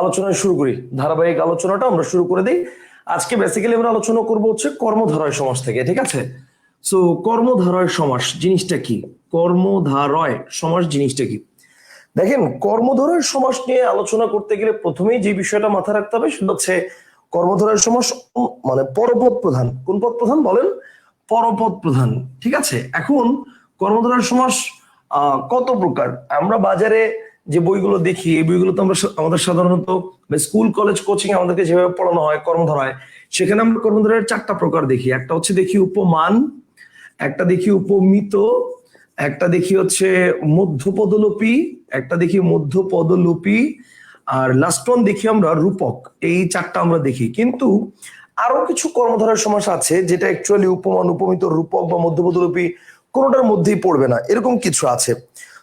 আলোচনা শুরু করি, ধারাবাহিক আলোচনাটা আমরা শুরু করে দিই। আজকে বেসিক্যালি আমরা আলোচনা করব হচ্ছে কর্মধারয় সমাস থেকে, ঠিক আছে? সো কর্মধারয় সমাস জিনিসটা কি? কর্মধারয় সমাস জিনিসটা কি? দেখেন, কর্মধারয় সমাস নিয়ে আলোচনা করতে গেলে প্রথমেই যে বিষয়টা মাথায় রাখতে হবে সেটা হচ্ছে কর্মধারয় সমাস মানে পরপদ প্রধান। কোন পদ প্রধান বলেন? পরপদ প্রধান, ঠিক আছে? এখন কর্মধারয় সমাস কত প্রকার? আমরা বাজারে যে বইগুলো দেখি, এই বইগুলো তো আমরা আমাদের সাধারণত স্কুল কলেজ কোচিং আমাদেরকে যেভাবে পড়ানো হয় কর্মধারয়, সেখানে আমরা কর্মধারয়ের 4টা প্রকার দেখি। একটা হচ্ছে দেখি উপমান, একটা দেখি উপমিত, একটা দেখি হচ্ছে মধ্যপদলোপী, একটা দেখি মধ্যপদলোপী, আর লাস্ট ওয়ান দেখি আমরা রূপক। এই 4টা আমরা দেখি, কিন্তু আরো কিছু কর্মধারয় সমাস আছে যেটা অ্যাকচুয়ালি উপমান, উপমিত, রূপক বা মধ্যপদলোপী কোনোটার মধ্যেই পড়বে না, এরকম কিছু আছে।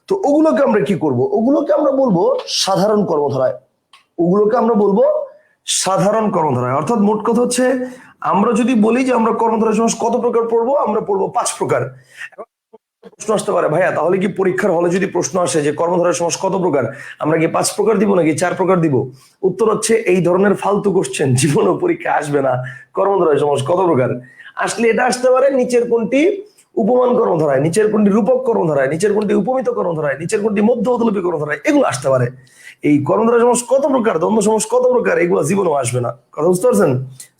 তো ওগুলোকে আমরা কি করব? ওগুলোকে আমরা বলবো সাধারণ কর্মধারয়। ওগুলোকে আমরা বলবো সাধারণ কর্মধারয়। অর্থাৎ মোট কথা হচ্ছে, আমরা যদি বলি যে আমরা কর্মধারয় সমাস কত প্রকার পড়বো, আমরা পড়বো 5 প্রকার। প্রশ্ন আসতে পারে, ভাইয়া তাহলে কি পরীক্ষার হলে যদি প্রশ্ন আসে যে কর্মধারয় সমাস কত প্রকার, আমরা কি 5 প্রকার দিব নাকি 4 প্রকার দিব? উত্তর হচ্ছে, এই ধরনের ফালতু কোশ্চেন জীবনে পরীক্ষা আসবে না। কর্মধারয় সমাস কত প্রকার আসলে এটা আসতে পারে নিচের কোনটি উপমান কর্মধারয়, নিচের কোনটি রূপক কর্মধারয়, নিচের কোনটি উপমিত কর্মধারয়, নিচের কোনটি মধ্যপদলোপী কর্মধারয়, এগুলো আসতে পারে। এই কর্মধারয় সমাস কত প্রকার, দ্বন্দ্ব সমাস কত প্রকার, এগুলো জীবনেও আসবে না। কথা বুঝতে পারছেন?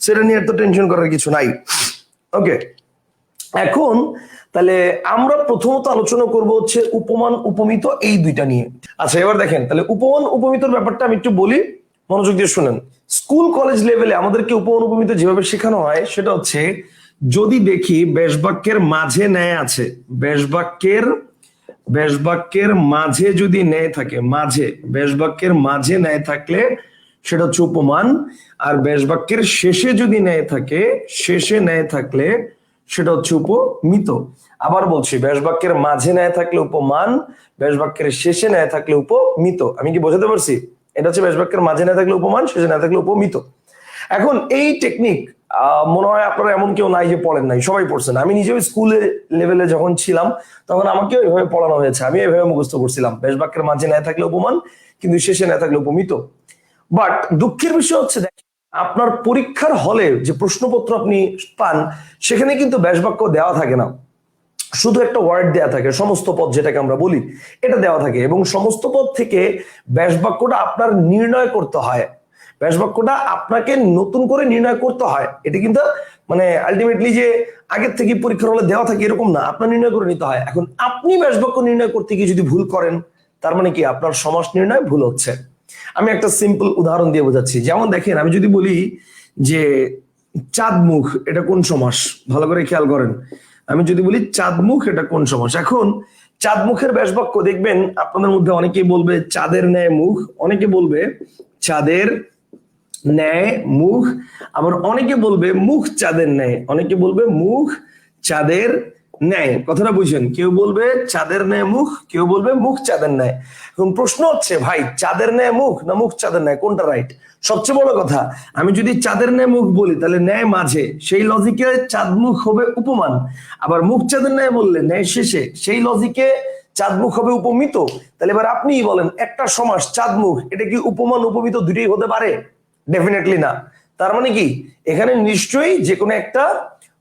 সেটা নিয়ে এত টেনশন করার কিছু নাই। ওকে, এখন তাহলে আমরা প্রথমত আলোচনা করব হচ্ছে উপমান উপমিত, এই দুইটা নিয়ে। আচ্ছা, এবার দেখেন, তাহলে উপমান উপমিতর ব্যাপারটা আমি একটু বলি, মনোযোগ দিয়ে শুনেন। স্কুল কলেজ লেভেলে আমাদেরকে উপমান উপমিত যেভাবে শেখানো হয় সেটা হচ্ছে, যদি দেখি বেশবাক্যের মাঝে ন্যায় আছে, বেশবাক্যের মাঝে যদি ন্যায় থাকে, বেশবাক্যের মাঝে ন্যায় থাকলে সেটা হচ্ছে উপমান। আর বেশবাক্যের শেষে যদি ন্যায় থাকে, শেষে ন্যায় থাকলে সেটা হচ্ছে উপমিত। আবার বলছি, বেশবাক্যের মাঝে ন্যায় থাকলে উপমান, বেশবাক্যের শেষে ন্যায় থাকলে উপমিত। আমি কি বোঝাতে পারছি? এটা হচ্ছে বেশবাক্যের মাঝে ন্যায় থাকলে উপমান, শেষে ন্যায় থাকলে উপমিত। এখন এই টেকনিক মনে হয় আপনারা এমন কেউ নাই যে পড়েন নাই, সবাই পড়ছেন। আমি নিজেও স্কুলে লেভেলে যখন ছিলাম তখন আমাকেও এভাবে পড়ানো হয়েছে, আমি এভাবে মুখস্থ করছিলাম, বেশবাক্যের মাঝে ন্যায় থাকলে উপমান, কিন্তু শেষে ন্যায় থাকলে উপমিত। বাট দুঃখের বিষয় হচ্ছে, আপনার পরীক্ষার হলে যে প্রশ্নপত্র আপনি পান সেখানে কিন্তু বেশবাক্য দেওয়া থাকে না, শুধু একটা ওয়ার্ড দেওয়া থাকে, সমস্ত পদ যেটাকে আমরা বলি, এটা দেওয়া থাকে। এবং সমস্ত পদ থেকে বেশবাক্যটা আপনার নির্ণয় করতে হয়, বেশবাক্যটা আপনাকে নতুন করে নির্ণয় করতে হয়। এটা কিন্তু মানে আলটিমেটলি যে আগের থেকে পরীক্ষার হলে দেওয়া থাকে এরকম না, আপনার নির্ণয় করে নিতে হয়। এখন আপনি বেশবাক্য নির্ণয় করতে গিয়ে যদি ভুল করেন, তার মানে কি আপনার সমাস নির্ণয় ভুল হচ্ছে। আমি একটা সিম্পল উদাহরণ দিয়ে বোঝাচ্ছি। যেমন দেখেন, আমি যদি বলি যে চাঁদমুখ, এটা কোন সমাস? ভালো করে খেয়াল করেন। আমি যদি বলি চাঁদমুখ, এটা কোন সমাস? এখন চাঁদমুখের বেশবাক্য দেখবেন আপনাদের মধ্যে অনেকেই বলবে চাঁদের ন্যায় মুখ, অনেকে বলবে চাঁদের ন্যায় মুখ, আবার অনেকে বলবে মুখ চাঁদের ন্যায়, অনেকে বলবে মুখ চাঁদের ন্যায়। কথাটা বুঝেন? কেউ বলবে চাঁদের ন্যায় মুখ, কেউ বলবে মুখ চাঁদের ন্যায়। এখন প্রশ্ন হচ্ছে, ভাই চাঁদের ন্যায় মুখ না মুখ চাঁদের ন্যায়, কোনটা রাইট? সবচেয়ে বড় কথা, আমি যদি চাঁদের ন্যায় মুখ বলি তাহলে ন্যায় মাঝে, সেই লজিকে চাঁদমুখ হবে উপমান। আবার মুখ চাঁদের ন্যায় বললে ন্যায় শেষে, সেই লজিকে চাঁদমুখ হবে উপমিত। তাহলে এবার আপনিই বলেন, একটা সমাস চাঁদমুখ, এটা কি উপমান উপমিত দুটোই হতে পারে? ডেফিনেটলি না। তার মানে কি, এখানে নিশ্চয়ই যে কোনো একটা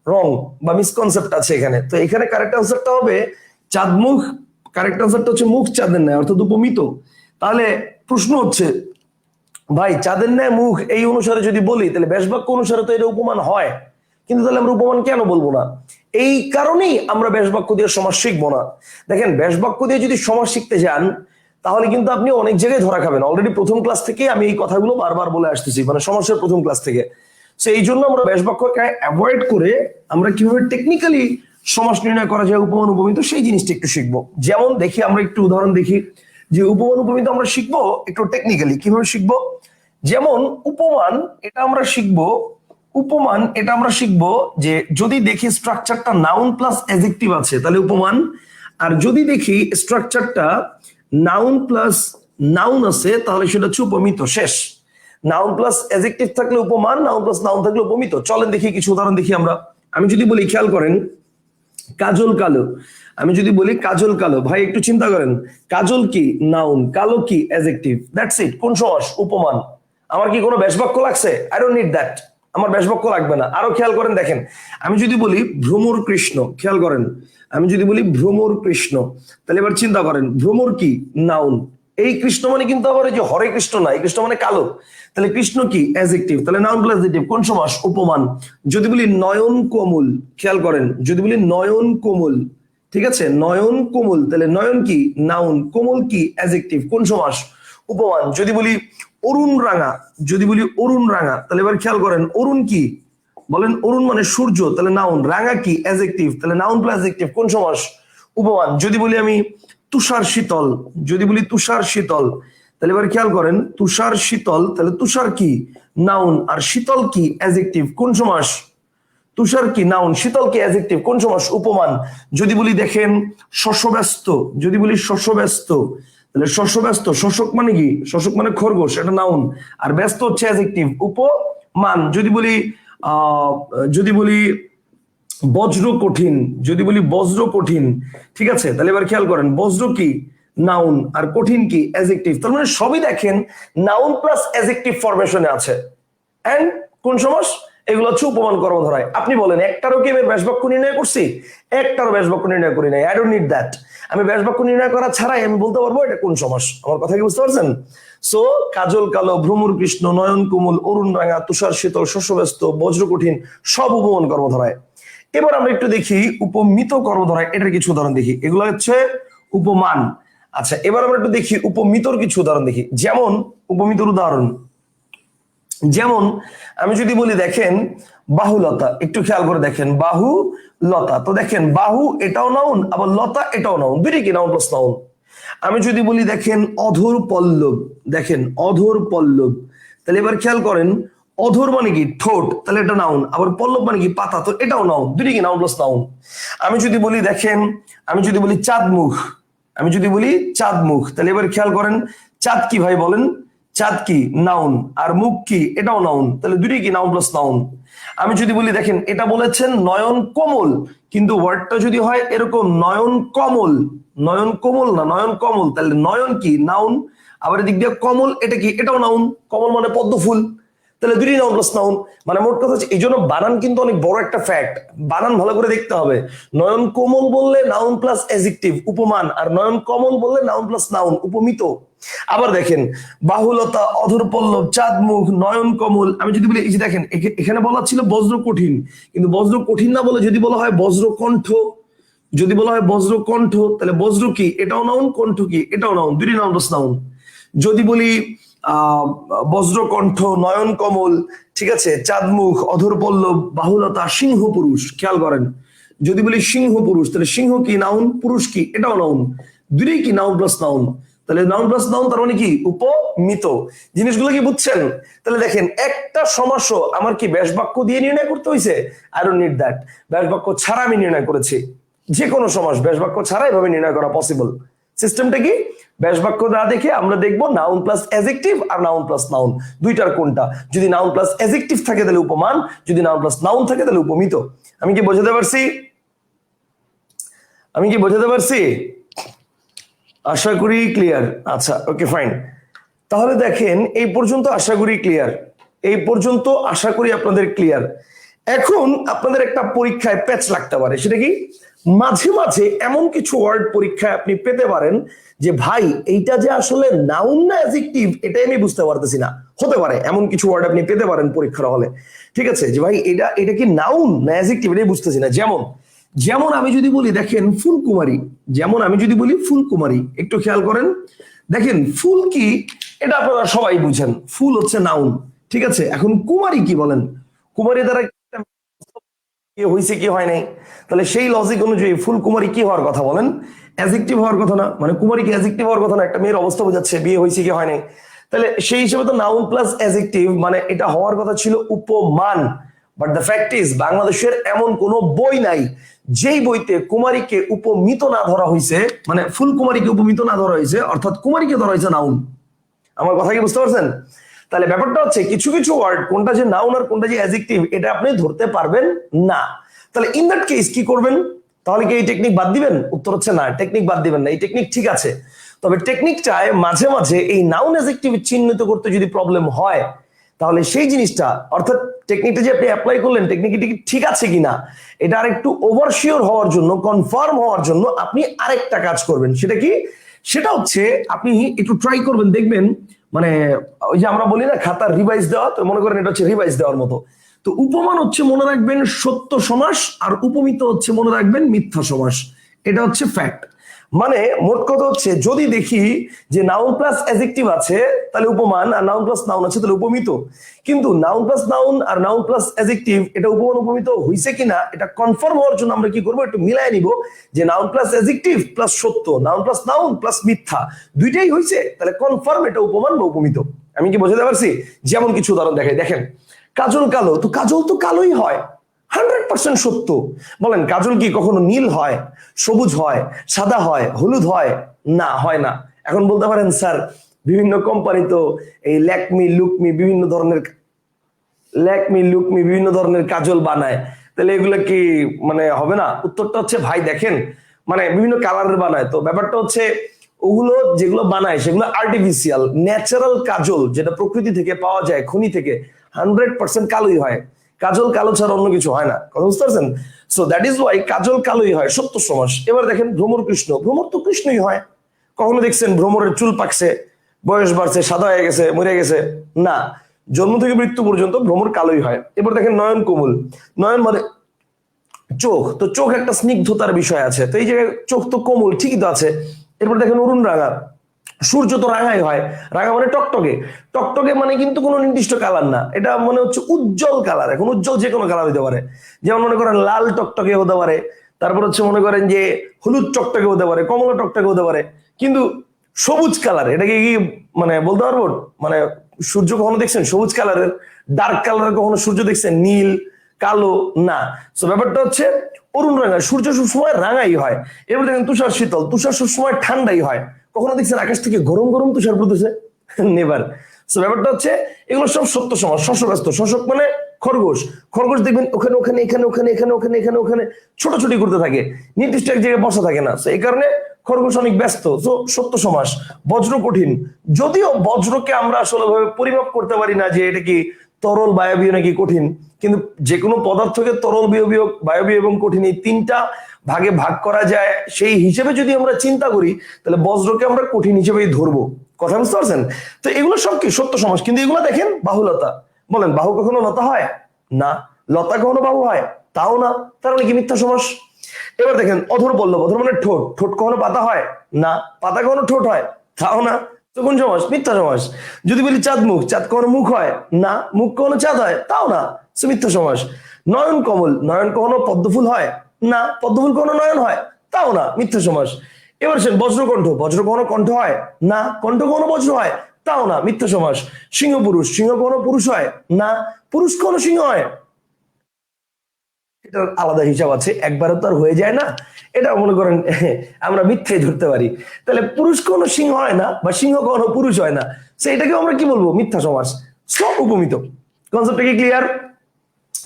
রং বা মিসকনসেপ্ট আছে এখানে। তো এখানে কারেক্ট আনসারটা হবে চাঁদমুখ, কারেক্ট আনসারটা হচ্ছে মুখ চাঁদের ন্যায়, অর্থাৎ উপমিত। তাহলে প্রশ্ন হচ্ছে, ভাই চাঁদের ন্যায় মুখ এই অনুসারে যদি বলি তাহলে বেশবাক্য অনুসারে তো এটা উপমান হয়, কিন্তু তাহলে আমরা উপমান কেন বলবো না? এই কারণেই আমরা বেশবাক্য দিয়ে সমাস শিখবো না। দেখেন, বেশবাক্য দিয়ে যদি সমাস শিখতে যান তাহলে কিন্তু আপনি অনেক জায়গায় ধরা খাবেন। অলরেডি প্রথম ক্লাস থেকে আমি এই কথাগুলো বারবার বলে আসতেছি, মানে সমাসের প্রথম ক্লাস থেকে। তো এই জন্য আমরা বেশবাক্যকে অ্যাভয়েড করে আমরা কিভাবে টেকনিক্যালি সমাস নির্ণয় করা যায়, উপমান উপমিত, সেই জিনিসটা একটু শিখবো। যেমন দেখি, আমরা একটু উদাহরণ দেখি যে উপমান উপমিত আমরা শিখবো একটু টেকনিক্যালি কিভাবে শিখবো। যেমন উপমান, এটা আমরা শিখবো, উপমান এটা আমরা শিখবো যে যদি দেখি স্ট্রাকচারটা নাউন প্লাস অ্যাডজেক্টিভ আছে তাহলে উপমান, আর যদি দেখি স্ট্রাকচারটা নাউন প্লাস নাউন আছে তাহলে সেটা হচ্ছে উপমিত। শেষ। নাউন প্লাস অ্যাডজেক্টিভ থাকলে উপমান, নাউন প্লাস নাউন থাকলে উপমিত। চলেন দেখি কিছু উদাহরণ দেখি আমরা। আমি যদি বলি, খেয়াল করেন, কাজল কালো, আমি যদি বলি কাজল কালো, ভাই একটু চিন্তা করেন, কাজল কি নাউন, কালো কি অ্যাডজেক্টিভ, দ্যাটস ইট। কোন সমাস? উপমান। আমার কি কোনো ব্যাসবাক্য লাগছে? আই ডোন্ট নিড দ্যাট, আমার ব্যাসবাক্য লাগবে না। আরো খেয়াল করেন, দেখেন আমি যদি বলি ভ্রমর কৃষ্ণ, খেয়াল করেন আমি যদি বলি ভ্রমর কৃষ্ণ, তাহলে এবার চিন্তা করেন ভ্রমর কি? নাউন। এই কৃষ্ণ মানে কিন্তু আবার এই যে হরে কৃষ্ণ না, এই কৃষ্ণ মানে কালো, তাহলে কৃষ্ণ কি? অ্যাডজেক্টিভ, তাহলে নাউন প্লাস অ্যাডজেক্টিভ, কোন সমাস? উপমান। যদি বলি নয়ন কোমল, খেয়াল করেন যদি বলি নয়ন কোমল, ঠিক আছে, নয়ন কোমল, তাহলে নয়ন কি? নাউন, কোমল কি? অ্যাডজেক্টিভ, কোন সমাস? উপমান। যদি বলি অরুণ রাঙা, যদি বলি অরুণ রাঙা, তাহলে এবার খেয়াল করেন অরুণ কি? বলেন অরুণ মানে সূর্য, তাহলে নাউন। রাঙা কি? অ্যাডজেক্টিভ, তাহলে নাউন প্লাস অ্যাডজেক্টিভ, কোন সমাস? উপমান। যদি বলি আমি তুষার শীতল, যদি বলি তুষার শীতল, তাহলে এবার খেয়াল করেন তুষার শীতল, তাহলে তুষার কি? নাউন, আর শীতল কি? অ্যাডজেক্টিভ, কোন সমাস? তুষার কি? নাউন, শীতল কি? অ্যাডজেক্টিভ, কোন সমাস? উপমান। যদি বলি দেখেন শস্যব্যস্ত, যদি বলি শস্যব্যস্ত, তাহলে শস্যব্যস্ত, শোষক মানে কি? শোষক মানে খরগোশ, এটা নাউন, আর ব্যস্ত হচ্ছে অ্যাডজেক্টিভ, উপমান। যদি বলি যদি বলি বজ্র কঠিন, যদি বলি বজ্র কঠিন, ঠিক আছে, তাহলে এবার খেয়াল করেন বজ্র কি? নাউন, আর কঠিন কি? অ্যাডজেক্টিভ। তার মানে সবই দেখেন নাউন প্লাস অ্যাডজেক্টিভ ফরমেশনে আছে। এন্ড কোন সমাস? এগুলো হচ্ছে উপমান কর্মধারায়। আপনি বলেন একটারও কি আমি ব্যাসবাক্য নির্ণয় করছি? একটারও ব্যাসবাক্য নির্ণয় করি নাই। I don't need that. আমি ব্যাসবাক্য নির্ণয় করা ছাড়াই আমি বলতে পারবো এটা কোন সমাস। আমার কথা কি বুঝতে পারছেন? সো কাজল কালো, ভ্রমর কৃষ্ণ, নয়ন কোমল, অরুণ রাঙা, তুষার শীতল, শস্যব্যস্ত, বজ্র কঠিন, সব উপমান কর্মধারায়। এবার আমরা একটু দেখি উপমিত কর্মধারায় এটার কিছু উদাহরণ দেখি। এগুলো হচ্ছে উপমান। আচ্ছা, এবার আমরা একটু দেখি উপমিতর কিছু উদাহরণ দেখি। যেমন উপমিতর উদাহরণ, যেমন আমি যদি বলি দেখেন বাহুলতা, একটু খেয়াল করে দেখেন বাহুলতা, তো দেখেন বাহু এটাও নাউন, আবার লতা এটাও নাউন, দুইটাই কি? Noun plus noun. আমি যদি বলি দেখেন অধর পল্লব, দেখেন অধর পল্লব, তাহলে এবার খেয়াল করেন অধর মানে কি? ঠোঁট, তাহলে এটা নাউন, আবার পল্লব মানে কি? পাতা, তো এটাও নাউন, দুইটাই কি? Noun plus noun. আমি যদি বলি দেখেন, আমি যদি বলি চাঁদ মুখ, আমি যদি বলি চাঁদ মুখ, তাহলে এবার খেয়াল করেন চাঁদ কি ভাই বলেন? চাঁদ কি? নাউন, আর মুখ কি? এটাও নাউন, তাহলে দুটোই কি? Noun plus noun. আমি যদি বলি দেখেন এটা বলেছেন নয়ন কোমল, কিন্তু ওয়ার্ডটা যদি হয় এরকম নয়ন কমল, নয়ন কোমল না, নয়ন কমল, তাহলে নয়ন কি? নাউন, আবার এদিক দিয়ে কমল, এটা কি? এটাও নাউন, কমল মানে পদ্ম ফুল, তাহলে দুটোই নাউন প্লাস নাউন। মানে মোট কথা হচ্ছে এই জন্য বানান কিন্তু অনেক বড় একটা ফ্যাক্ট, বানান ভালো করে দেখতে হবে। নয়ন কোমল বললে নাউন প্লাস অ্যাডজেক্টিভ উপমান, আর নয়ন কমল বললে নাউন প্লাস নাউন উপমিত। আবার দেখেন বাহুলতা, অধর পল্লব, চাঁদ মুখ, নয়ন কমল, আমি যদি বলি এই যে দেখেন এখানে বলা ছিল বজ্র কঠিন, কিন্তু বজ্র কঠিন না বলে যদি বলা হয় বজ্র কণ্ঠ, যদি বলা হয় বজ্র কণ্ঠ, তাহলে বজ্র কি? এটাও নাউন, কণ্ঠ কি? এটাও নাউন, দুটি নাউন প্লাস নাউন। যদি বলি বজ্রকণ্ঠ, নয়ন কমল, ঠিক আছে, চাঁদমুখ, অধর পল্লব, বাহুলতা, সিংহ পুরুষ, খেয়াল করেন যদি বলি সিংহ পুরুষ, তাহলে সিংহ কি? নাউন, পুরুষ কি? এটাও নাউন, দুটোই কি? Noun plus noun. তাহলে নাউন প্লাস নাউন, তার মানে কি? উপমিত। জিনিসগুলো কি বুঝছেন? তাহলে দেখেন একটা সমাসও আমার কি ব্যাসবাক্য দিয়ে নির্ণয় করতে হয়েছে? I don't need that. ব্যাসবাক্য ছাড়া আমি নির্ণয় করেছি। যে কোনো সমাস ব্যাসবাক্য ছাড়া এভাবে নির্ণয় করা পসিবল। সিস্টেমটা কি? ব্যাসবাক্য না দেখে আমরা দেখবো নাউন প্লাস অ্যাডজেক্টিভ আর নাউন প্লাস নাউন দুইটার কোনটা। যদি নাউন প্লাস অ্যাডজেক্টিভ থাকে তাহলে উপমান, যদি নাউন প্লাস নাউন থাকে তাহলে উপমিত। আমি কি বোঝাতে পারছি? আমি কি বোঝাতে পারছি? আশা করি ক্লিয়ার। আচ্ছা, ওকে ফাইন। তাহলে দেখেন এই পর্যন্ত আশা করি ক্লিয়ার, এই পর্যন্ত আশা করি আপনাদের ক্লিয়ার। এখন আপনাদের একটা পরীক্ষায় প্যাচ লাগতে পারে, সেটা কি? মাঝে মাঝে এমন কিছু ওয়ার্ড পরীক্ষায় আপনি পেতে পারেন যে ভাই এইটা যে আসলে নাউন না অ্যাডজেক্টিভ এটাই আমি বুঝতে পারতেছি না। হতে পারে এমন কিছু ওয়ার্ড আপনি পেতে পারেন পরীক্ষার হলে, ঠিক আছে, যে ভাই এটা কি নাউন না অ্যাডজেক্টিভ এটাই বুঝতেছি না। যেমন যেমন আমি যদি বলি দেখেন ফুলকুমারী, যেমন আমি যদি বলি ফুলকুমারী, একটু খেয়াল করেন দেখেন ফুল কি? এটা আপনারা সবাই বুঝেন, ফুল হচ্ছে নাউন, ঠিক আছে। এখন কুমারী কি বলেন? কুমারী দ্বারা কি হয়েছে কি হয় নাই, তাহলে সেই লজিক অনুযায়ী ফুলকুমারী কি হওয়ার কথা বলেন? অ্যাডজেক্টিভ হওয়ার কথা না, মানে কুমারী কি অ্যাডজেক্টিভ হওয়ার কথা না? একটা মেয়ের অবস্থা বোঝাচ্ছে, বিয়ে হয়েছে কি হয় নাই, তাহলে সেই হিসেবে তো নাউন প্লাস অ্যাডজেক্টিভ, মানে এটা হওয়ার কথা ছিল উপমান। বাট দ্য ফ্যাক্ট ইজ বাংলাদেশের এমন কোন বই নাই যেই বইতে কুমারীকে উপমিত না ধরা হয়েছে, মানে ফুলকুমারীকে উপমিত না ধরা হয়েছে, অর্থাৎ কুমারীকে ধরা হয়েছে নাউন। আমার কথা কি বুঝতে পারছেন? তাহলে ব্যাপারটা হচ্ছে কিছু কিছু ওয়ার্ড কোনটা যে নাউন আর কোনটা যে অ্যাডজেক্টিভ এটা আপনি ধরতে পারবেন না। তাহলে ইন দ্যাট কেস কি করবেন? তাহলে কি এই টেকনিক বাদ দিবেন? উত্তর হচ্ছে না, টেকনিক বাদ দিবেন না, এই টেকনিক ঠিক আছে। তবে টেকনিকটায় মাঝে মাঝে এই নাউন অ্যাডজেক্টিভ চিহ্নিত করতে যদি প্রবলেম হয়, তাহলে সেই জিনিসটা, অর্থাৎ টেকনিকটা যে আপনি অ্যাপ্লাই করলেন টেকনিকটি ঠিক আছে কিনা এটা আরেকটু ওভারশিওর হওয়ার জন্য, কনফার্ম হওয়ার জন্য আপনি আরেকটা কাজ করবেন। সেটা কি? সেটা হচ্ছে আপনি একটু ট্রাই করবেন, দেখবেন মানে ওই যে আমরা বলি না খাতার রিভাইজ দেওয়া, তো মনে করেন এটা হচ্ছে রিভাইজ দেওয়ার মতো। তো উপমান হচ্ছে মনে রাখবেন সত্য সমাস, আর উপমিত হচ্ছে মনে রাখবেন মিথ্যা সমাস। এটা হচ্ছে ফ্যাক্ট। মানে মোট কথা হচ্ছে যদি দেখি যে নাউন প্লাস অ্যাডজেক্টিভ আছে তাহলে উপমান, আর নাউন প্লাস নাউন আছে তাহলে উপমিত। কিন্তু নাউন প্লাস নাউন আর নাউন প্লাস অ্যাডজেক্টিভ এটা উপমান উপমিত হইছে কিনা এটা কনফার্ম হওয়ার জন্য আমরা কি করবো, একটু মিলাই নিব যে নাউন প্লাস অ্যাডজেক্টিভ প্লাস সত্য, নাউন প্লাস নাউন প্লাস মিথ্যা দুইটাই হইছে, তাহলে কনফার্ম এটা উপমান বা উপমিত। আমি কি বোঝাতে পারছি? যেমন কিছু উদাহরণ দেখাই, দেখেন কাজল কালো, তো কাজল তো কালোই হয়, 100% সত্য। বলেন কাজল কি কখনো নীল হয়, সবুজ হয়, সাদা হয়, হলুদ হয়? না, হয় না। এখন বলতে পারেন স্যার বিভিন্ন কোম্পানি তো এই ল্যাকমি বিভিন্ন ধরনের কাজল বানায়, তাহলে এগুলো কি মানে হবে না? উত্তরটা হচ্ছে ভাই দেখেন মানে বিভিন্ন কালারের বানায়, তো ব্যাপারটা হচ্ছে ওগুলো যেগুলো বানায় সেগুলো আর্টিফিশিয়াল, ন্যাচারাল কাজল যেটা প্রকৃতি থেকে পাওয়া যায়, খনি থেকে, 100% কালোই হয়। কাজল কালো ছাড়া অন্য কিছু হয় না, কথা বুঝতে পারছেন? সো দ্যাট ইজ ওয়াই কাজল কালোই হয়, সত্য সমাস। এবার দেখেন ভ্রমর কৃষ্ণ, ভ্রমর তো কৃষ্ণই হয়। কখনো দেখছেন ভ্রমরের চুল পাকছে, বয়স বাড়ছে, সাদা হয়ে গেছে, মরে গেছে? না, জন্ম থেকে মৃত্যু পর্যন্ত ভ্রমর কালোই হয়। এবার দেখেন নয়ন কোমল, নয়ন মানে চোখ, তো চোখ একটা স্নিগ্ধতার বিষয় আছে, তো এই জায়গায় চোখ তো কোমল ঠিকই তো আছে। এরপর দেখেন অরুণ রাঙা, সূর্য তো রাঙাই হয়, রাঙা মানে টকটকে, টকটকে মানে কিন্তু কোনো নির্দিষ্ট কালার না, এটা মনে হচ্ছে উজ্জ্বল কালার। এখন উজ্জ্বল যে কোনো কালার হতে পারে, যেমন মনে করেন লাল টকটকে হতে পারে, তারপর হচ্ছে মনে করেন যে হলুদ টকটকে হতে পারে, কমলা টকটকে হতে পারে, কিন্তু সবুজ কালার এটাকে কি মানে বলতে পারবো? মানে সূর্য কখনো দেখছেন সবুজ কালারের? ডার্ক কালারের কখনো সূর্য দেখছেন নীল কালো? না। তো ব্যাপারটা হচ্ছে অরুণ রাঙা, সূর্য সবসময় রাঙাই হয়। এবার দেখেন তুষার শীতল, তুষার সবসময় ঠান্ডাই হয়। কখনো দেখছেন আকাশ থেকে গরম গরম তুষার পড়তেছে? নেভার। তো ব্যাপারটা হচ্ছে এগুলো সব সত্য সমাস। শস্যব্যস্ত, শোষক মানে খরগোশ, খরগোশ দেখবেন ওখানে ওখানে এখানে ওখানে এখানে ওখানে এখানে ওখানে ছোটাছুটি করতে থাকে, নির্দিষ্ট এক জায়গায় বসা থাকে না, তো এই কারণে খরগোশ অনেক ব্যস্ত, তো সত্য সমাস। বজ্র কঠিন, যদিও বজ্রকে আমরা আসলে ভাবে পরিমাপ করতে পারি না যে এটা কি তরল, বায়বীয় নাকি কঠিন, কিন্তু যে কোনো পদার্থকে তরল, বায়বীয় এবং কঠিন এই তিনটা ভাগে ভাগ করা যায়, সেই হিসেবে যদি আমরা চিন্তা করি তাহলে বজ্রকে আমরা কঠিন হিসেবেই ধরবো। কথা বুঝতে পারছেন? তো এগুলো সব কি সত্য সমাস। কিন্তু এগুলো দেখেন বাহুলতা, বলেন বাহু কখনো লতা হয়? না। লতা কখনো বাহু হয়? তাও না, তার মানে কি মিথ্যা সমাস। এবার দেখেন অধর পল্লব, অধর মানে ঠোঁট, ঠোঁট কখনো পাতা হয়? না। পাতা কখনো ঠোঁট হয়? তাও না, তো কোন সমাস? মিথ্যা সমাস। যদি বলি চাঁদ মুখ, চাঁদ কখনো মুখ হয়? না। মুখ কখনো চাঁদ হয়? তাও না, মিথ্যা সমাস। নয়ন কমল, নয়ন কখনো পদ্মফুল হয়? না। পদ্মফুল কখনো নয়ন হয়? তাও না, মিথ্যা সমাস। এবার সে বজ্রকণ্ঠ, বজ্র কখনো কণ্ঠ হয়? না। কণ্ঠ কখনো বজ্র হয়? তাও না, মিথ্যা সমাস। সিংহ পুরুষ, সিংহ কখনো পুরুষ হয়? না। পুরুষ কখনো সিংহ হয়? এটার আলাদা হিসাব আছে, একবারে তো আর হয়ে যায় না, এটা মনে করেন আমরা মিথ্যাই ধরতে পারি। তাহলে পুরুষ কোনো সিংহ হয় না, বা সিংহ কোনো পুরুষ হয় না, সেটাকে আমরা কি বলবো? মিথ্যা সমাস। সব উপমিত। কনসেপ্টটা কি ক্লিয়ার?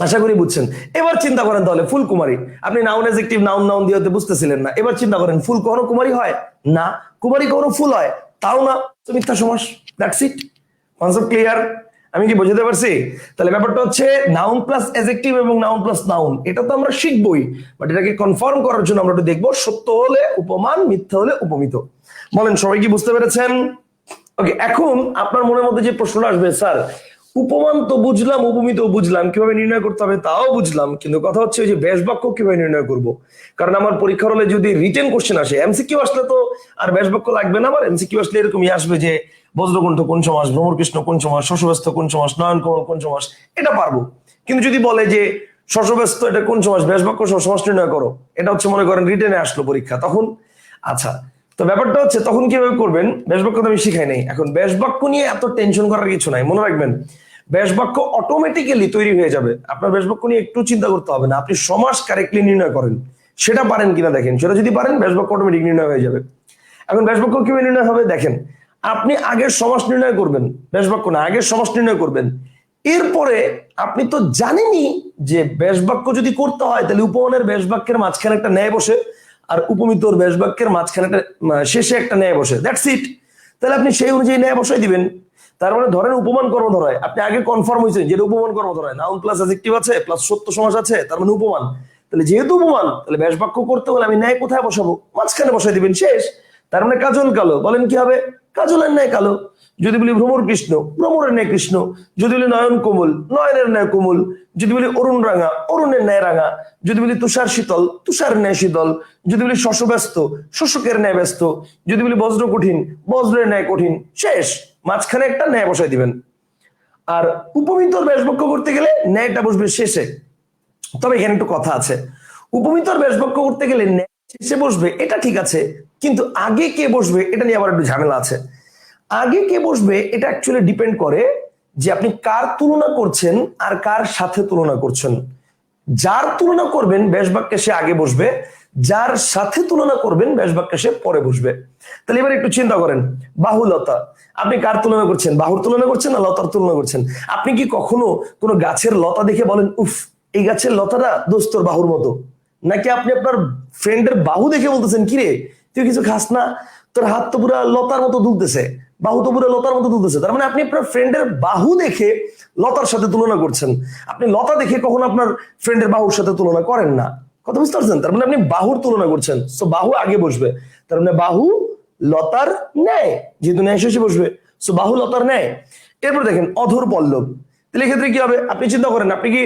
আশা করি বুঝছেন। এবার চিন্তা করেন তাহলে ফুলকুমারী, আপনি নাউন অ্যাডজেক্টিভ নাউন নাউন দিয়ে বুঝতেছিলেন না, এবার চিন্তা করেন ফুল কখনো কুমারী হয়? না। কুমারী কখনো ফুল হয়? তাও না, তো মিথ্যা সমাস। That's it. Concept clear? আমি কি বুঝতে পারছি? তাহলে ব্যাপারটা হচ্ছে নাউন প্লাস অ্যাডজেক্টিভ এবং নাউন প্লাস নাউন, এটা তো আমরা শিখবই, বাট এটাকে কনফার্ম করার জন্য আমরা একটু দেখবো সত্য হলে উপমান, মিথ্যা হলে উপমিত। বলেন সবাই কি বুঝতে পেরেছেন? ওকে, এখন আপনার মনের মধ্যে যে প্রশ্নটা আসবে, স্যার উপমান তো বুঝলাম, উপমিত বুঝলাম, কিভাবে নির্ণয় করতে হবে তাও বুঝলাম, কিন্তু কথা হচ্ছে ওই যে ব্যাস বাক্য কিভাবে নির্ণয় করব? কারণ আমার পরীক্ষার হলে যদি রিটেন কোশ্চেন আসে, এমসিকিউ আসলে তো আর ব্যাস বাক্য লাগবে না, আমার এমসিকিউ আসলে এরকমই আসবে যে বজ্রকণ্ঠ কোন সমাস, ভ্রমর কৃষ্ণ কোন সমাস, শশব্যস্ত কোন সমাস, নয়ন কমল কোন সমাস, এটা পারবো। কিন্তু যদি বলে যে শশব্যস্ত এটা কোন সমাস, ব্যাস বাক্য সমাস নির্ণয় করো, এটা হচ্ছে মনে করেন রিটেনে আসলো পরীক্ষা, তখন আচ্ছা, তো ব্যাপারটা হচ্ছে তখন কিভাবে করবেন? ব্যাস বাক্য তো আমি শিখাই নাই, এখন ব্যাস বাক্য নিয়ে এত টেনশন করার কিছু নাই। মনে রাখবেন ব্যাস বাক্য অটোমেটিক্যালি তৈরি হয়ে যাবে, আপনার ব্যাস বাক্য নিয়ে একটু চিন্তা করতে হবে না। আপনি সমাস কারেক্টলি নির্ণয় করেন, সেটা পারেন কিনা দেখেন, সেটা যদি পারেন ব্যাস বাক্য অটোমেটিক নির্ণয় হয়ে যাবে। এখন ব্যাস বাক্য কিভাবে নির্ণয় হবে দেখেন, আপনি আগের সমাস নির্ণয় করবেন, ব্যাস বাক্য না, আগের সমাস নির্ণয় করবেন। এরপরে আপনি তো জানেনই যে ব্যাস বাক্য যদি করতে হয় তাহলে উপমানের ব্যাস বাক্যের মাঝখানে একটা ন্যায় বসে, আর উপমিতর ব্যাস বাক্যের মাঝখানে শেষে একটা ন্যায় বসে, দ্যাটস ইট। তাহলে আপনি সেই অনুযায়ী ন্যায় বসাই দিবেন। তার মানে ধরেন উপমান কর্মধার হয়, আপনি আগে কনফার্ম হয়েছেন যেটা উপমান কর্মধার হয়, নাউন প্লাস অ্যাডজেক্টিভ আছে প্লাস সত্য সমাস আছে, তার মানে উপমান। তাহলে যেহেতু উপমান, তাহলে ব্যাস বাক্য করতে হলে আমি ন্যায় কোথায় বসাবো? মাঝখানে বসাই দিবেন, শেষ। তার মানে কাজল কালো, বলেন কি হবে? কাজলের ন্যায় কালো। যদি বলি ভ্রমর কৃষ্ণ, ভ্রমরের ন্যায় কৃষ্ণ। যদি বলি নয়ন কোমল, নয়নের ন্যায় কোমল। যদি বলি অরুণ রাঙা, অরুণের ন্যায় রাঙা। যদি বলি তুষার শীতল, তুষার ন্যায় শীতল। যদি বলি শস্য ব্যস্ত, শস্যকের ন্যায় ব্যস্ত। যদি বলি বজ্র কঠিন, বজ্রের ন্যায় কঠিন, শেষ। মাঝখানে একটা ন্যায় বসাই দিবেন। আর উপমিতর ব্যাস বাক্য করতে গেলে ন্যায়টা বসবে শেষে। তবে এখানে একটু কথা আছে, উপমিতর ব্যাস বাক্য করতে গেলে ন্যায় শেষে বসবে, এটা ঠিক আছে, কিন্তু আগে কে বসবে এটা নিয়ে আবার একটু ঝামেলা আছে। আগে কে বসবে এটা অ্যাকচুয়ালি ডিপেন্ড করে যে আপনি কার তুলনা করছেন আর কার সাথে তুলনা করছেন। যার তুলনা করবেন ব্যাস বাক্যে সে আগে বসবে, যার সাথে তুলনা করবেন ব্যাস বাক্যে সে পরে বসবে। তাহলে এবার একটু চিন্তা করেন, বাহুলতা, আপনি কার তুলনা করছেন? বাহুর তুলনা করছেন না লতার তুলনা করছেন? আপনি কি কখনো কোনো গাছের লতা দেখে বলেন উফ এই গাছের লতাটা দোস্তর বাহুর মতো? নাকি আপনি আপনার ফ্রেন্ডের বাহু দেখে বলতেছেন কিরে তুই কিছু খাস না, তোর হাত তো পুরো লতার মতো দুলতেছে, বাহু তো পুরো লতার মতো দুলতেছে। তার মানে আপনি আপনার ফ্রেন্ডের বাহু দেখে লতার সাথে তুলনা করছেন। আপনি লতা দেখে কখনো আপনার ফ্রেন্ডের বাহুর সাথে তুলনা করেন না। কথা বুঝতে পারছেন? তার মানে আপনি বাহুর তুলনা করছেন, সো বাহু আগে বসবে। তার মানে বাহু লতার ন্যায়, যেহেতু ন্যায় শেষে বসবে, সো বাহু লতার ন্যায়। এরপর দেখেন অধর পল্লব। তাহলে এক্ষেত্রে কি হবে? আপনি চিন্তা করেন, আপনি কি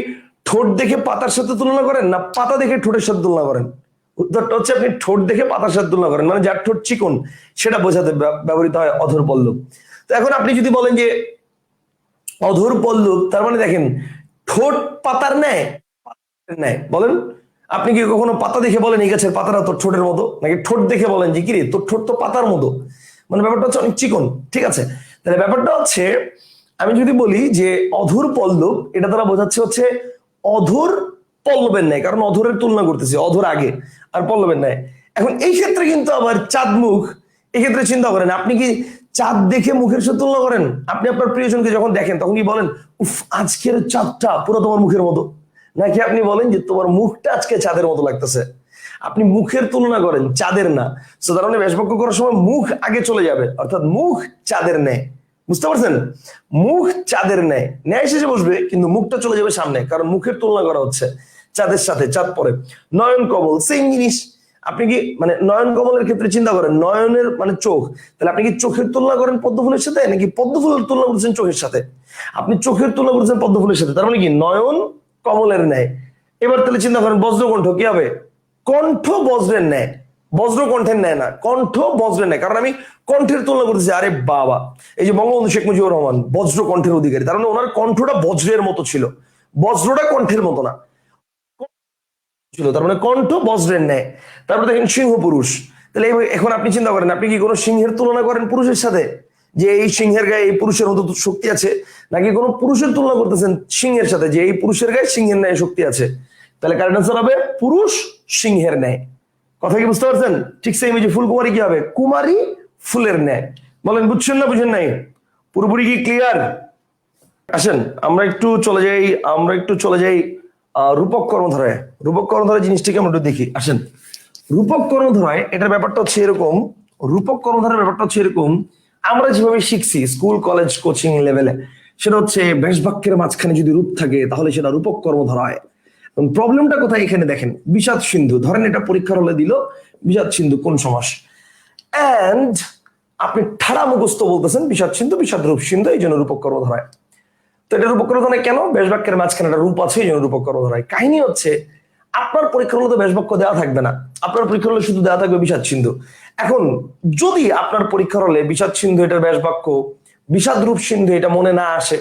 ঠোঁট দেখে পাতার সাথে তুলনা করেন না পাতা দেখে ঠোঁটের সাথে তুলনা করেন? উত্তরটা হচ্ছে আপনি ঠোঁট দেখে পাতার সাথে তুলনা করেন, মানে যার ঠোঁট চিকন সেটা বোঝাতে ব্যবহৃত হয় অধর পল্লব। তো এখন আপনি যদি বলেন যে অধর পল্লব, তার মানে দেখেন ঠোঁট পাতার ন্যায়, ন্যায় বলেন। আপনি কি কখনো পাতা দেখে বলেন এই গাছের পাতাটা তোর ঠোঁটের মতো? নাকি ঠোঁট দেখে বলেন যে কিরে তোর ঠোঁট তো পাতার মতো? মানে ব্যাপারটা হচ্ছে অনেক চিকন, ঠিক আছে? তাহলে ব্যাপারটা হচ্ছে আমি যদি বলি যে অধর পল্লব, এটা দ্বারা বোঝাচ্ছে হচ্ছে অধর পল্লবের ন্যায়, কারণ অধরের তুলনা করতেছি, অধর আগে আর পল্লবের ন্যায়। এখন এই ক্ষেত্রে কিন্তু আবার চাঁদ মুখ, এক্ষেত্রে চিন্তা করেন, আপনি কি চাঁদ দেখে মুখের সাথে তুলনা করেন? আপনি আপনার প্রিয়জনকে যখন দেখেন তখন কি বলেন উফ আজকের চাঁদটা পুরো তোমার মুখের মতো? নাকি আপনি বলেন যে তোমার মুখটা আজকে চাঁদের মতো লাগতেছে? আপনি মুখের তুলনা করেন, চাঁদের না। সো তার মানে ব্যাসবাক্য করার সময় মুখ আগে চলে যাবে, অর্থাৎ মুখ চাঁদের ন্যায়। বুঝতে পারছেন? মুখ চাঁদের ন্যায়, ন্যায় শেষে বসবে কিন্তু মুখটা চলে যাবে সামনে, কারণ মুখের তুলনা করা হচ্ছে চাঁদের সাথে, চাঁদ পরে। নয়ন কমল, সেম জিনিস। আপনি কি মানে নয়ন কমলের ক্ষেত্রে চিন্তা করেন, নয়নের মানে চোখ, তাহলে আপনি কি চোখের তুলনা করেন পদ্ম ফুলের সাথে নাকি পদ্ম ফুলের তুলনা করছেন চোখের সাথে? আপনি চোখের তুলনা করছেন পদ্ম ফুলের সাথে, তার মানে কি নয়ন কমলের ন্যায়। এবার তাহলে চিন্তা করেন বজ্রকণ্ঠ, কি হবে? কণ্ঠ বজ্রের ন্যায়, বজ্র কণ্ঠের ন্যায় না, কণ্ঠ বজ্রের ন্যায়, কারণ আমি কণ্ঠের তুলনা করতেছি। আরে বাবা, এই যে বঙ্গবন্ধু শেখ মুজিবুর রহমান বজ্র কণ্ঠের অধিকারী, তার মানে ওনার কণ্ঠটা বজ্রের মতো ছিল, বজ্রটা কণ্ঠের মতো না ছিল, তার মানে কণ্ঠ বজ্রের ন্যায়। তারপরে দেখেন সিংহ পুরুষ। তাহলে এখন আপনি চিন্তা করেন, আপনি কি কোনো সিংহের তুলনা করেন পুরুষের সাথে যে এই সিংহের গায়ে এই পুরুষের মতো শক্তি আছে? নাকি কোনো পুরুষের তুলনা করতেছেন সিংহের সাথে যে এই পুরুষের গায়ে সিংহের ন্যায় শক্তি আছে? তাহলে কারেক্ট আনসার হবে পুরুষ সিংহের ন্যায়। কথা কি বুঝতে পারছেন? ঠিক সেই যে ফুলকুমারী কি হবে? কুমারী ফুলের ন্যায়। বলেন বুঝছেন না বুঝেন নাই? পুরোপুরি কি ক্লিয়ার? আসেন আমরা একটু চলে যাই রূপক কর্মধারায়। রূপক কর্মধারায় জিনিসটাকে আমরা একটু দেখি, আসেন। রূপক কর্মধারায় এটার ব্যাপারটা হচ্ছে এরকম, রূপক কর্মধারার ব্যাপারটা হচ্ছে এরকম, আমরা যেভাবে শিখছি স্কুল কলেজ কোচিং লেভেলে, সেটা হচ্ছে ব্যাস বাক্যের মাঝখানে যদি রূপ থাকে তাহলে সেটা রূপক কর্মধারায়। প্রবলেমটা কোথায় এখানে দেখেন, বিষাদ সিন্ধু, ধরেন এটা পরীক্ষার হলে দিল বিষাদ সিন্ধু কোন সমাস, এন্ড আপনি ঠাড়া মুখস্থ বলতেছেন বিষাদ সিন্ধু বিষাদ রূপ সিন্ধু, এই জন্য রূপক কর্মধারায়। তো এটা রূপক কর্মধারায় কেন? ব্যাস বাক্যের মাঝখানে একটা রূপ আছে, এই জন্য রূপক কর্মধারায়। কাহিনী হচ্ছে আপনার পরীক্ষার হলে তো ব্যাস বাক্য দেওয়া থাকবে না, আপনার পরীক্ষার হলে শুধু দেওয়া থাকবে বিষাদ সিন্ধু। এখন যদি আপনার পরীক্ষার হলে বিষাদ সিন্ধু এটার ব্যাস বাক্য, বিষাদ রূপ সিন্ধু এটা মনে না আসে,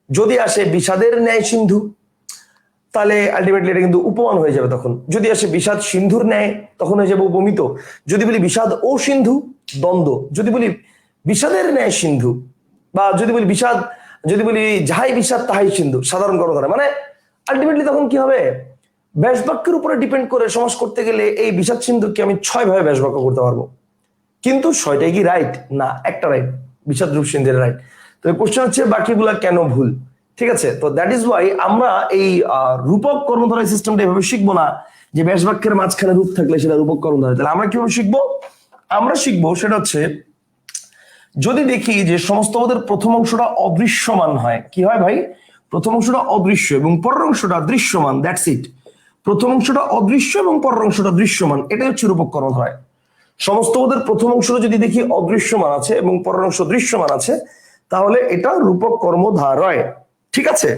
যদি আসে বিষাদের ন্যায় সিন্ধু, তাহলে আলটিমেটলি এটা কিন্তু উপমান হয়ে যাবে। তখন যদি আসে বিষাদ সিন্ধুর ন্যায়, তখন হয়ে যাবে উপমিত। যদি বলি বিষাদ ও সিন্ধু, দ্বন্দ্ব। যদি বলি বিষাদের ন্যায় সিন্ধু, বা যদি বলি বিষাদ, যদি বলি যাহাই বিষাদ তাহাই সিন্ধু, সাধারণ কর্মধারা, মানে আলটিমেটলি তখন কি হবে? ব্যাস বাক্যের উপরে ডিপেন্ড করে সমাস করতে গেলে এই বিষাদ সিন্ধুকে আমি 6 ভাবে ব্যাস বাক্য করতে পারবো, কিন্তু 6টাই কি রাইট? না, একটা রাইট, বিষাদ রূপ সিন্ধুর রাইট। তো কোশ্চেন হচ্ছে বাকিগুলা কেন ভুল? ঠিক আছে, তো দ্যাট ইজ ওয়াই আমরা এই রূপক কর্মধারয় সিস্টেমটা এভাবে শিখবো না যে ব্যাস বাক্যের মাঝখানে রূপ থাকলে সেটা রূপক কর্মধারয়। তাহলে আমরা কিভাবে শিখবো? আমরা শিখবো সেটা হচ্ছে, যদি দেখি যে সমস্ত পদের প্রথম অংশটা অদৃশ্যমান হয়, কি হয় ভাই? প্রথম অংশটা অদৃশ্য এবং পরের অংশটা দৃশ্যমান, দ্যাটস ইট। প্রথম অংশটা অদৃশ্য এবং পরের অংশটা দৃশ্যমান, এটাই হচ্ছে রূপক কর্মধারয়। সমস্ত পদের প্রথম অংশটা যদি দেখি অদৃশ্যমান আছে এবং পরের অংশ দৃশ্যমান আছে, তাহলে এটা রূপক কর্মধারয়। ঠিক আছে?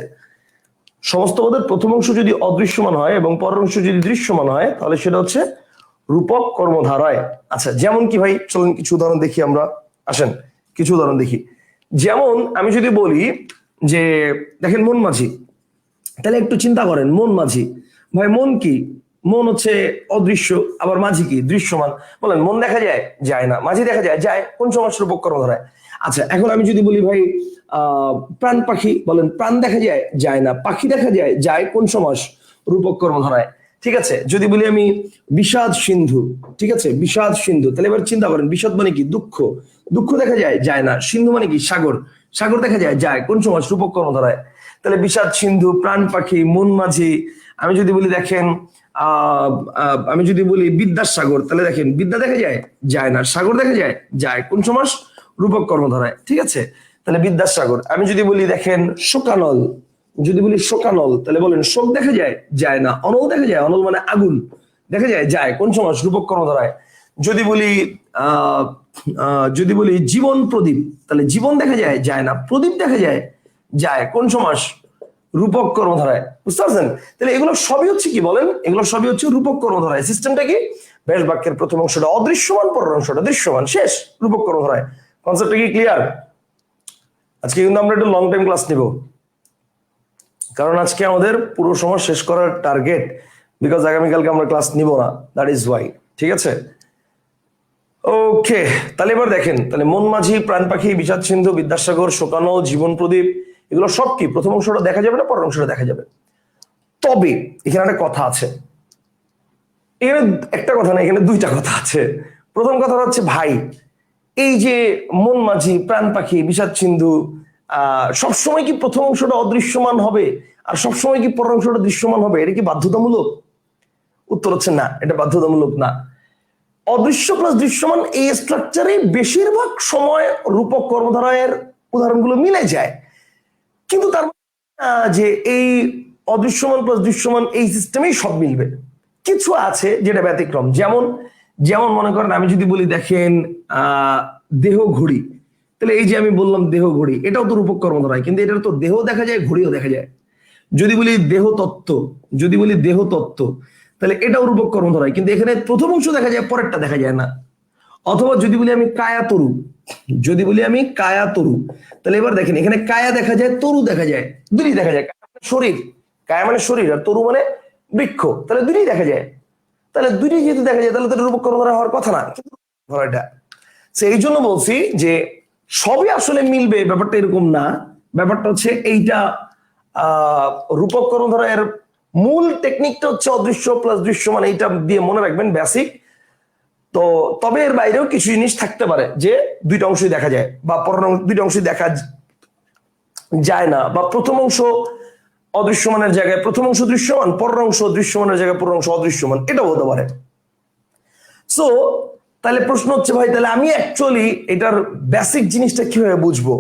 সমস্ত পদের প্রথম অংশ যদি অদৃশ্যমান হয় এবং পরের অংশ যদি দৃশ্যমান হয়, তাহলে সেটা হচ্ছে রূপক কর্মধারয়। আচ্ছা, যেমন কি ভাই? চলুন কিছু উদাহরণ দেখি আমরা। আসেন কিছু উদাহরণ দেখি। যেমন আমি যদি বলি যে দেখেন মন মাঝি, তাহলে একটু চিন্তা করেন, মন মাঝি ভাই, মন কি? মন হচ্ছে অদৃশ্য, আবার মাঝি কি? দৃশ্যমান। বলেন মন দেখা যায়? যায় না। মাঝি দেখা যায়? যায়। কোন সমাস রূপক কর্মধারয়? আচ্ছা, এখন আমি যদি বলি ভাই প্রাণ পাখি, বলেন প্রাণ দেখা যায়? যায় না। পাখি দেখা যায়? যায়। কোন সমাস? রূপক কর্মধারয়। ঠিক আছে? যদি বলি আমি বিষাদ সিন্ধু, ঠিক আছে, বিষাদ সিন্ধু, তাহলে এবার চিন্তা করেন, বিষাদ মানে কি? দুঃখ। দুঃখ দেখা যায়? যায় না। সিন্ধু মানে কি? সাগর। সাগর দেখা যায়? যায়। কোন সমাস? রূপক কর্মধারয়। তাহলে বিষাদ সিন্ধু, প্রাণ পাখি, মন মাঝি। আমি যদি বলি দেখেন আমি যদি বলি বিদ্যাসাগর, তাহলে দেখেন বিদ্যা দেখা যায়? যায় না। সাগর দেখা যায়? যায়। কোন সমাস? রূপক কর্মধারয়। ঠিক আছে? তাহলে বিদ্যাসাগর। আমি যদি বলি দেখেন শোকানল, যদি বলি শোকানল, তাহলে বলেন শোক দেখা যায়? যায় না। অনল দেখা যায়? অনল মানে আগুন, দেখা যায়? যায়। কোন সমাস? রূপক কর্মধারয়। যদি বলি যদি বলি জীবন প্রদীপ, তাহলে জীবন দেখা যায়? যায় না। প্রদীপ দেখা যায়? যায়। কোন সমাস? রূপক কর্মধারয়। বুঝতে পারছেন? তাহলে এগুলো সবই হচ্ছে কি বলেন? এগুলো সবই হচ্ছে রূপক কর্মধারয়। সিস্টেমটা কি? ব্যাস বাক্যের প্রথম অংশটা অদৃশ্যমান, পরের অংশটা দৃশ্যমান, শেষ। রূপক কর্মধারয়। কনসেপ্টটা কি ক্লিয়ার? আজকে কিন্তু আমরা একটু লং টাইম ক্লাস নিব, কারণ আজকে আমাদের পুরো সময় শেষ করার টার্গেট, বিকজ আগামীকালকে আমরা ক্লাস নিব না, দ্যাট ইজ ওয়াই। ঠিক আছে? ওকে, তাহলে এবার দেখেন, তাহলে মন মাঝি, প্রাণ পাখি, বিষাদ সিন্ধু, বিদ্যাসাগর, শোকানো, জীবন প্রদীপ, এগুলো সব কি প্রথম অংশটা দেখা যাবে না পরের অংশটা দেখা যাবে? তবে এখানে একটা কথা আছে, এখানে একটা কথা না, এখানে দুইটা কথা আছে। প্রথম কথা হচ্ছে ভাই, এই যে মন মাঝি, প্রাণ পাখি, বিষাদ সিন্ধু, সবসময় কি প্রথম অংশটা অদৃশ্যমান হবে আর সবসময় কি পরের অংশটা দৃশ্যমান হবে? এটা কি বাধ্যতামূলক? উত্তর হচ্ছে না, এটা বাধ্যতামূলক না। অদৃশ্য প্লাস দৃশ্যমান এই স্ট্রাকচারে বেশিরভাগ সময় রূপক কর্মধারয়ের উদাহরণগুলো মিলে যায়, কিন্তু তার যে এই অদৃশ্যমান প্লাস দৃশ্যমান এই সিস্টেমেই সব মিলবে। কিছু আছে যেটা ব্যতিক্রম, যেমন যেমন মনে করেন আমি যদি বলি দেখেন দেহ ঘড়ি, তাহলে এই যে আমি বললাম দেহ ঘড়ি, এটাও তো রূপক কর্মধারয়, কিন্তু এটার তো দেহ দেখা যায়, ঘড়িও দেখা যায়। যদি বলি দেহ তত্ত্ব, যদি বলি দেহ তত্ত্ব, তাহলে এটাও রূপক কর্মধারয়, কিন্তু এখানে প্রথম অংশ দেখা যায়, পরেরটা দেখা যায় না। অথবা যদি বলি আমি কায়াতরু, যদি বলি আমি কায়াতরু, তাহলে এবার দেখেন এখানে কায়া দেখা যায়, তরু দেখা যায়, দুই দেখা যায়। শরীর, কায়া মানে শরীর আর তরু মানে বৃক্ষ, তাহলে দুই দেখা যায়। তাহলে দুই যেহেতু দেখা যায়, তাহলে তো রূপক কর্মধারয় হওয়ার কথা না, কিন্তু এটা এই জন্য বলছি যে সবই আসলে মিলবে, ব্যাপারটা এরকম না। ব্যাপারটা হচ্ছে এইটা রূপক কর্মধারয়ের মূল টেকনিকটা হচ্ছে অদৃশ্য প্লাস দৃশ্য, মানে এইটা দিয়ে মনে রাখবেন বেসিক। তো তবে এর বাইরেও কিছু জিনিস থাকতে পারে যে দুইটা অংশই দেখা যায় বা পরের দুইটা অংশই দেখা যায় না, বা প্রথম অংশ অদৃশ্যমানের জায়গায় প্রথম অংশ দৃশ্যমান, পরের অংশ দৃশ্যমানের জায়গায় পরের অংশ অদৃশ্যমান, এটাও হতে পারে। সো তাহলে প্রশ্ন হচ্ছে ভাই, তাহলে আমি অ্যাকচুয়ালি এটার বেসিক জিনিসটা কিভাবে বুঝবো?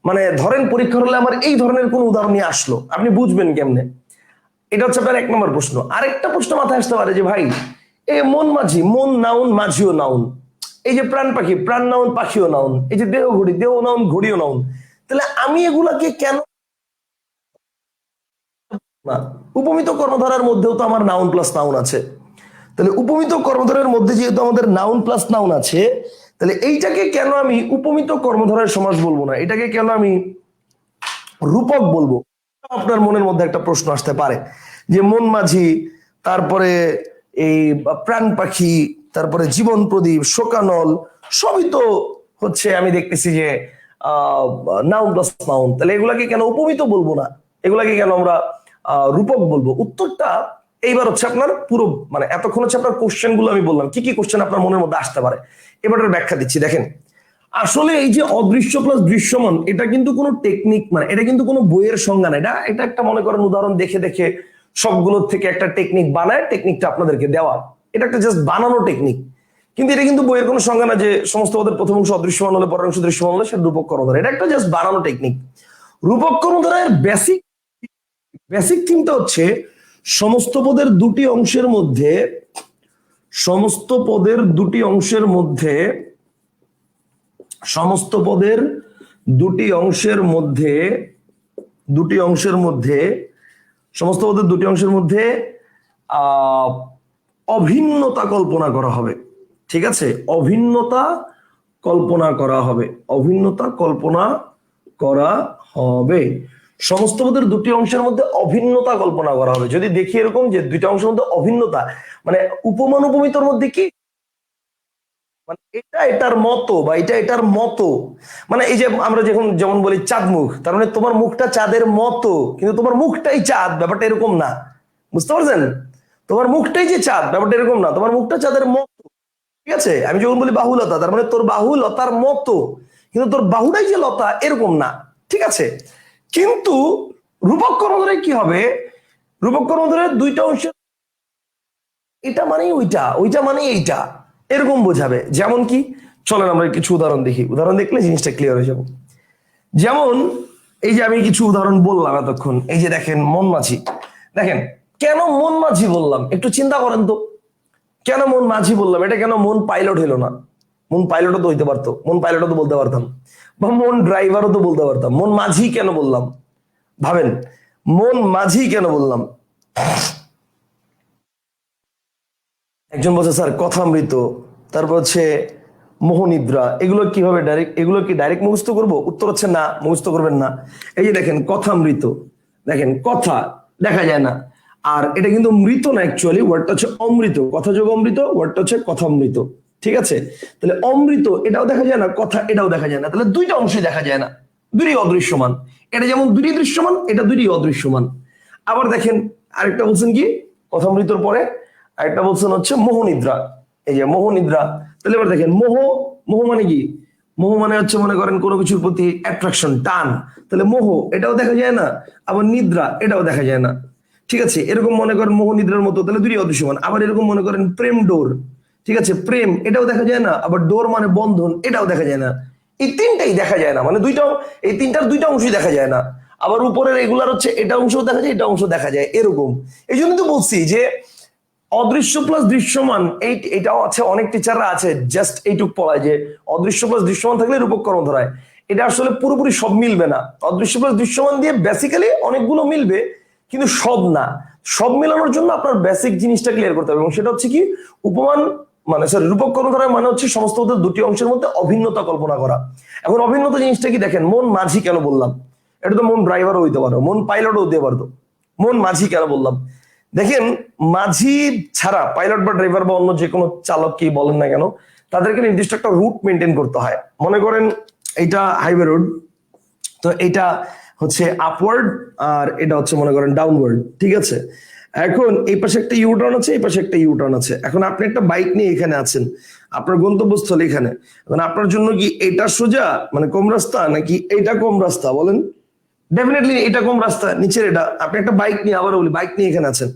মানে ধরেন পরীক্ষা হলে আমার এই ধরনের কোন উদাহরণ নিয়ে আসলো, আপনি বুঝবেন কেমনে? এটা হচ্ছে আপনার এক নম্বর প্রশ্ন। আরেকটা প্রশ্ন মাথায় আসতে পারে যে ভাই, এই মন মাঝি, মন নাউন, মাঝিও নাউন। এই যে প্রাণ পাখি, প্রাণ নাউন, পাখিও নাউন। এই যে দেহ ঘড়ি, দেহ নাউন, ঘড়িও নাউন। তাহলে আমি এগুলাকে কেন না? উপমিত কর্মধারার মধ্যেও তো আমার নাউন প্লাস নাউন আছে। তাহলে উপমিত কর্মধারের মধ্যে যেহেতু আমাদের নাউন প্লাস নাউন আছে, তাহলে এইটাকে কেন আমি উপমিত কর্মধারয়ের সমাস বলবো না, এটাকে কেন আমি রূপক বলবো? আপনার মনের মধ্যে একটা প্রশ্ন আসতে পারে যে মন মাঝি, তারপরে এই প্রাণ পাখি, তারপরে জীবন প্রদীপ, শোকানল, সবই তো হচ্ছে আমি দেখতেছি যে নাউন প্লাস নাউন, তাহলে এগুলাকে কেন উপমিত বলবো না, এগুলাকে কেন আমরা রূপক বলবো? উত্তরটা এইবার হচ্ছে আপনার পুরো, মানে এতক্ষণ হচ্ছে আপনার কোশ্চেন গুলো আমি বললাম, কি কি কোশ্চেন আপনার মনের মধ্যে আসতে পারে, এবারের ব্যাখ্যা দিচ্ছি। দেখেন, আসলে এই যে অদৃশ্য প্লাস দৃশ্যমান, এটা কিন্তু কোনো টেকনিক, মানে এটা কিন্তু কোনো বইয়ের সংজ্ঞা না, এটা এটা একটা মনে করেন উদাহরণ দেখে দেখে সবগুলোর থেকে একটা টেকনিক বানায় টেকনিকটা আপনাদেরকে দেওয়া, এটা একটা জাস্ট বানানো টেকনিক। কিন্তু এটা কিন্তু বইয়ের কোনো সংজ্ঞা না যে সমস্ত পদের প্রথম অংশ অদৃশ্যমান হলে পরের অংশ দৃশ্যমান হলে সেটা রূপক কর্ণধার। এটা একটা জাস্ট বানানো টেকনিক। রূপক কর্ণধারের বেসিক বেসিক থিমটা হচ্ছে সমস্ত পদের দুটি অংশের মধ্যে সমস্ত পদের দুটি অংশের মধ্যে সমস্ত পদের দুটি অংশের মধ্যে দুটি অংশের মধ্যে সমস্ত পদের দুটি অংশের মধ্যে অভিন্নতা কল্পনা করা হবে। ঠিক আছে, অভিন্নতা কল্পনা করা হবে, অভিন্নতা কল্পনা করা হবে। সমস্ত পদের দুটি অংশের মধ্যে অভিন্নতা কল্পনা করা হবে। যদি দেখি এরকম যে দুইটা অংশের মধ্যে অভিন্নতা, মানে উপমান উপমিতর মধ্যে কি, মানে এটা এটার মতো বা এটা এটার মতো, মানে এই যে আমরা যখন যেমন বলি চাঁদ মুখ, তার মানে তোমার মুখটা চাঁদের মতো কিন্তু তোমার মুখটাই চাঁদ, ব্যাপারটা এরকম না। বুঝতে পারছেন? তোমার মুখটাই যে চাঁদ, ব্যাপারটা এরকম না, তোমার মুখটা চাঁদের মতো। ঠিক আছে, আমি যখন বলি বাহুলতা, তার মানে তোর বাহু লতার মতো কিন্তু তোর বাহুটাই যে লতা এরকম না। ঠিক আছে, কিন্তু রূপক কর্ণধারে কি হবে, রূপক কর্ণধারের দুইটা অংশ, এটা মানে ওইটা, ওইটা মানে এইটা, এরকম বোঝাবে। যেমন কি, চলেন আমরা কিছু উদাহরণ দেখি, উদাহরণ দেখলে জিনিসটা ক্লিয়ার হয়ে যাবে। যেমন এই যে আমি কিছু উদাহরণ বললাম এতক্ষণ, এই যে দেখেন মন মাঝি, দেখেন কেন মন মাঝি বললাম একটু চিন্তা করেন তো, কেন মন মাঝি বললাম, এটা কেন মন পাইলট হলো না? মন পাইলটও তো হইতে পারতো, মন পাইলটও তো বলতে পারতাম, বা মন ড্রাইভারও তো বলতে পারতাম। মন মাঝি কেন বললাম ভাবেন, মন মাঝি কেন বললাম? একজন বলছে স্যার কথামৃত, তারপর হচ্ছে মোহনিদ্রা, এগুলো কিভাবে ডাইরেক্ট, এগুলো কি ডাইরেক্ট মুখস্থ করবো? উত্তর হচ্ছে না, মুখস্থ করবেন না। এই যে দেখেন কথামৃত, দেখেন কথা দেখা যায় না, আর এটা কিন্তু মৃত না, অ্যাকচুয়ালি ওয়ার্ডটা হচ্ছে অমৃত, কথা যোগ অমৃত, ওয়ার্ডটা হচ্ছে কথামৃত। ঠিক আছে, তাহলে অমৃত এটাও দেখা যায় না, কথা এটাও দেখা যায় না, তাহলে দুইটা অংশই দেখা যায় না, দুইই অদৃশ্যমান। এটা যেমন দুইই দৃশ্যমান, এটা দুইই অদৃশ্যমান। আবার দেখেন আরেকটা বলছেন কি, কথামৃতর পরে আরেকটা বলছেন হচ্ছে মোহনিদ্রা, এই যে মোহনিদ্রা। তাহলে এবার দেখেন মোহ, মোহ মানে কি, মোহ মানে হচ্ছে মনে করেন কোনো কিছুর প্রতি অ্যাট্রাকশন, টান, তাহলে মোহ এটাও দেখা যায় না, আবার নিদ্রা এটাও দেখা যায় না। ঠিক আছে, এরকম মনে করেন মোহ নিদ্রার মতো, তাহলে দুই অদৃশ্যমান। আবার এরকম মনে করেন প্রেম ডোর, ঠিক আছে, প্রেম এটাও দেখা যায় না, আবার ডোর মানে বন্ধন এটাও দেখা যায় না। এই তিনটাই দেখা যায় না, মানে দুইটাও, এই তিনটার দুইটা অংশই দেখা যায় না। আবার উপরের এগুলার হচ্ছে এটা অংশ দেখা যায়, এটা অংশ দেখা যায়, এরকম। এই জন্য তো বলছি যে অদৃশ্য প্লাস দৃশ্যমান, এটাও আছে, অনেক টিচাররা আছে জাস্ট এইটুক পড়ায় যে অদৃশ্য প্লাস দৃশ্যমান থাকলে রূপক কর্ণধার হয়। এটা আসলে পুরোপুরি সব মিলবে না। অদৃশ্য প্লাস দৃশ্যমান দিয়ে বেসিক্যালি অনেকগুলো মিলবে, কিন্তু সব না। সব মেলানোর জন্য আপনার বেসিক জিনিসটা ক্লিয়ার করতে হবে, এবং সেটা হচ্ছে কি, উপমান মানে সরি রূপক কর্ণধার মানে হচ্ছে সমস্ত পদের দুটি অংশের মধ্যে অভিন্নতা কল্পনা করা। এখন অভিন্নতা জিনিসটা কি, দেখেন মন মাঝি কেন বললাম, এটা তো মন ড্রাইভারও হইতে পারো, মন পাইলটও হতে পারতো। মন মাঝি কেন বললাম, দেখেন মাঝি ছাড়া পাইলট বা ড্রাইভার বা অন্য যে কোনো চালককেই বলেন না কেন, তাদেরকে নির্দিষ্ট একটা রুট মেনটেন করতে হয়। মনে করেন এইটা হাইওয়ে রোড, তো এটা হচ্ছে আপওয়ার্ড আর এটা হচ্ছে মনে করেন ডাউনওয়ার্ড। ঠিক আছে, এখন এই পাশে একটা ইউটার্ন আছে, এই পাশে একটা ইউটার্ন আছে। এখন আপনি একটা বাইক নিয়ে এখানে আছেন, আপনার গন্তব্যস্থল এখানে, এখন আপনার জন্য কি এটা সোজা মানে কম রাস্তা, নাকি এটা কম রাস্তা বলেন? ডেফিনেটলি এটা কম রাস্তা, নিচের এটা। আপনি একটা বাইক নিয়ে, আবার বলি বাইক নিয়ে এখানে আছেন,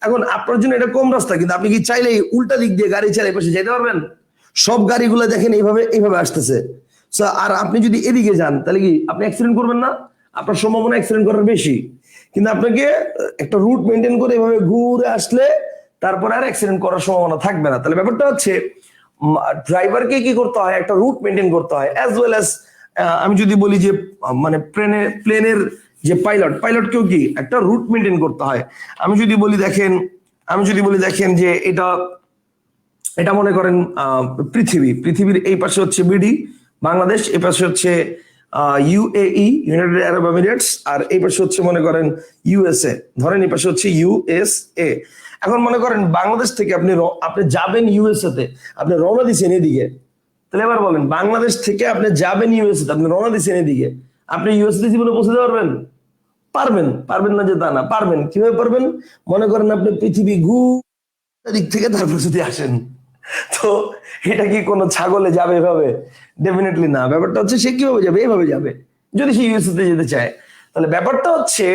এখন আপনার জন্য এটা কম রাস্তা, কিন্তু আপনি কি চাইলে উল্টা দিক দিয়ে গাড়ি চালিয়ে পাশে যেতে পারবেন? সব গাড়িগুলো দেখেন এইভাবে এইভাবে আসতেছে, আর আপনি যদি এদিকে যান তাহলে কি আপনি অ্যাক্সিডেন্ট করবেন না? আপনার সম্ভাবনা অ্যাক্সিডেন্ট করার বেশি। কিন্তু আপনাকে একটা রুট মেনটেন করে এভাবে ঘুরে আসলে তারপরে আর অ্যাক্সিডেন্ট করার সম্ভাবনা থাকবে না। তাহলে ব্যাপারটা হচ্ছে ড্রাইভারকে কি করতে হয়, একটা রুট মেনটেন করতে হয়, অ্যাজ ওয়েল অ্যাজ আমি যদি বলি যে মানে প্লেনের যে পাইলট, পাইলটকেও কি একটা রুট মেনটেন করতে হয়। আমি যদি বলি দেখেন, আমি যদি বলি দেখেন যে এটা এটা মনে করেন পৃথিবীর এই পাশে হচ্ছে বিডি বাংলাদেশ, এই পাশে হচ্ছে ইউএই ইউনাইটেড আরব এমিরেটস, আর এই পাশে হচ্ছে মনে করেন ইউএসএ, ধরেন এই পাশে হচ্ছে ইউএসএ। এখন মনে করেন বাংলাদেশ থেকে আপনি আপনি যাবেন ইউএসএ তে, আপনি রওনা দিচ্ছেন এদিকে, তাহলে এবার বলেন বাংলাদেশ থেকে আপনি যাবেন ইউএসএ তে, আপনি রওনা দিচ্ছেন এদিকে, আপনি ইউএসএ জীবনে পৌঁছতে পারবেন? পারবেন? পারবেন না যে তা না, পারবেন। কিভাবে পারবেন? মনে করেন আপনি পৃথিবী দিক থেকে তারপর যদি আসেন, তো এটা কি কোনো ছাগলে যাবে এভাবে? ডেফিনেটলি না। ব্যাপারটা হচ্ছে সে কিভাবে যাবে, এভাবে যাবে যদি সে ইউএসএ তে যেতে চায়। তাহলে ব্যাপারটা হচ্ছে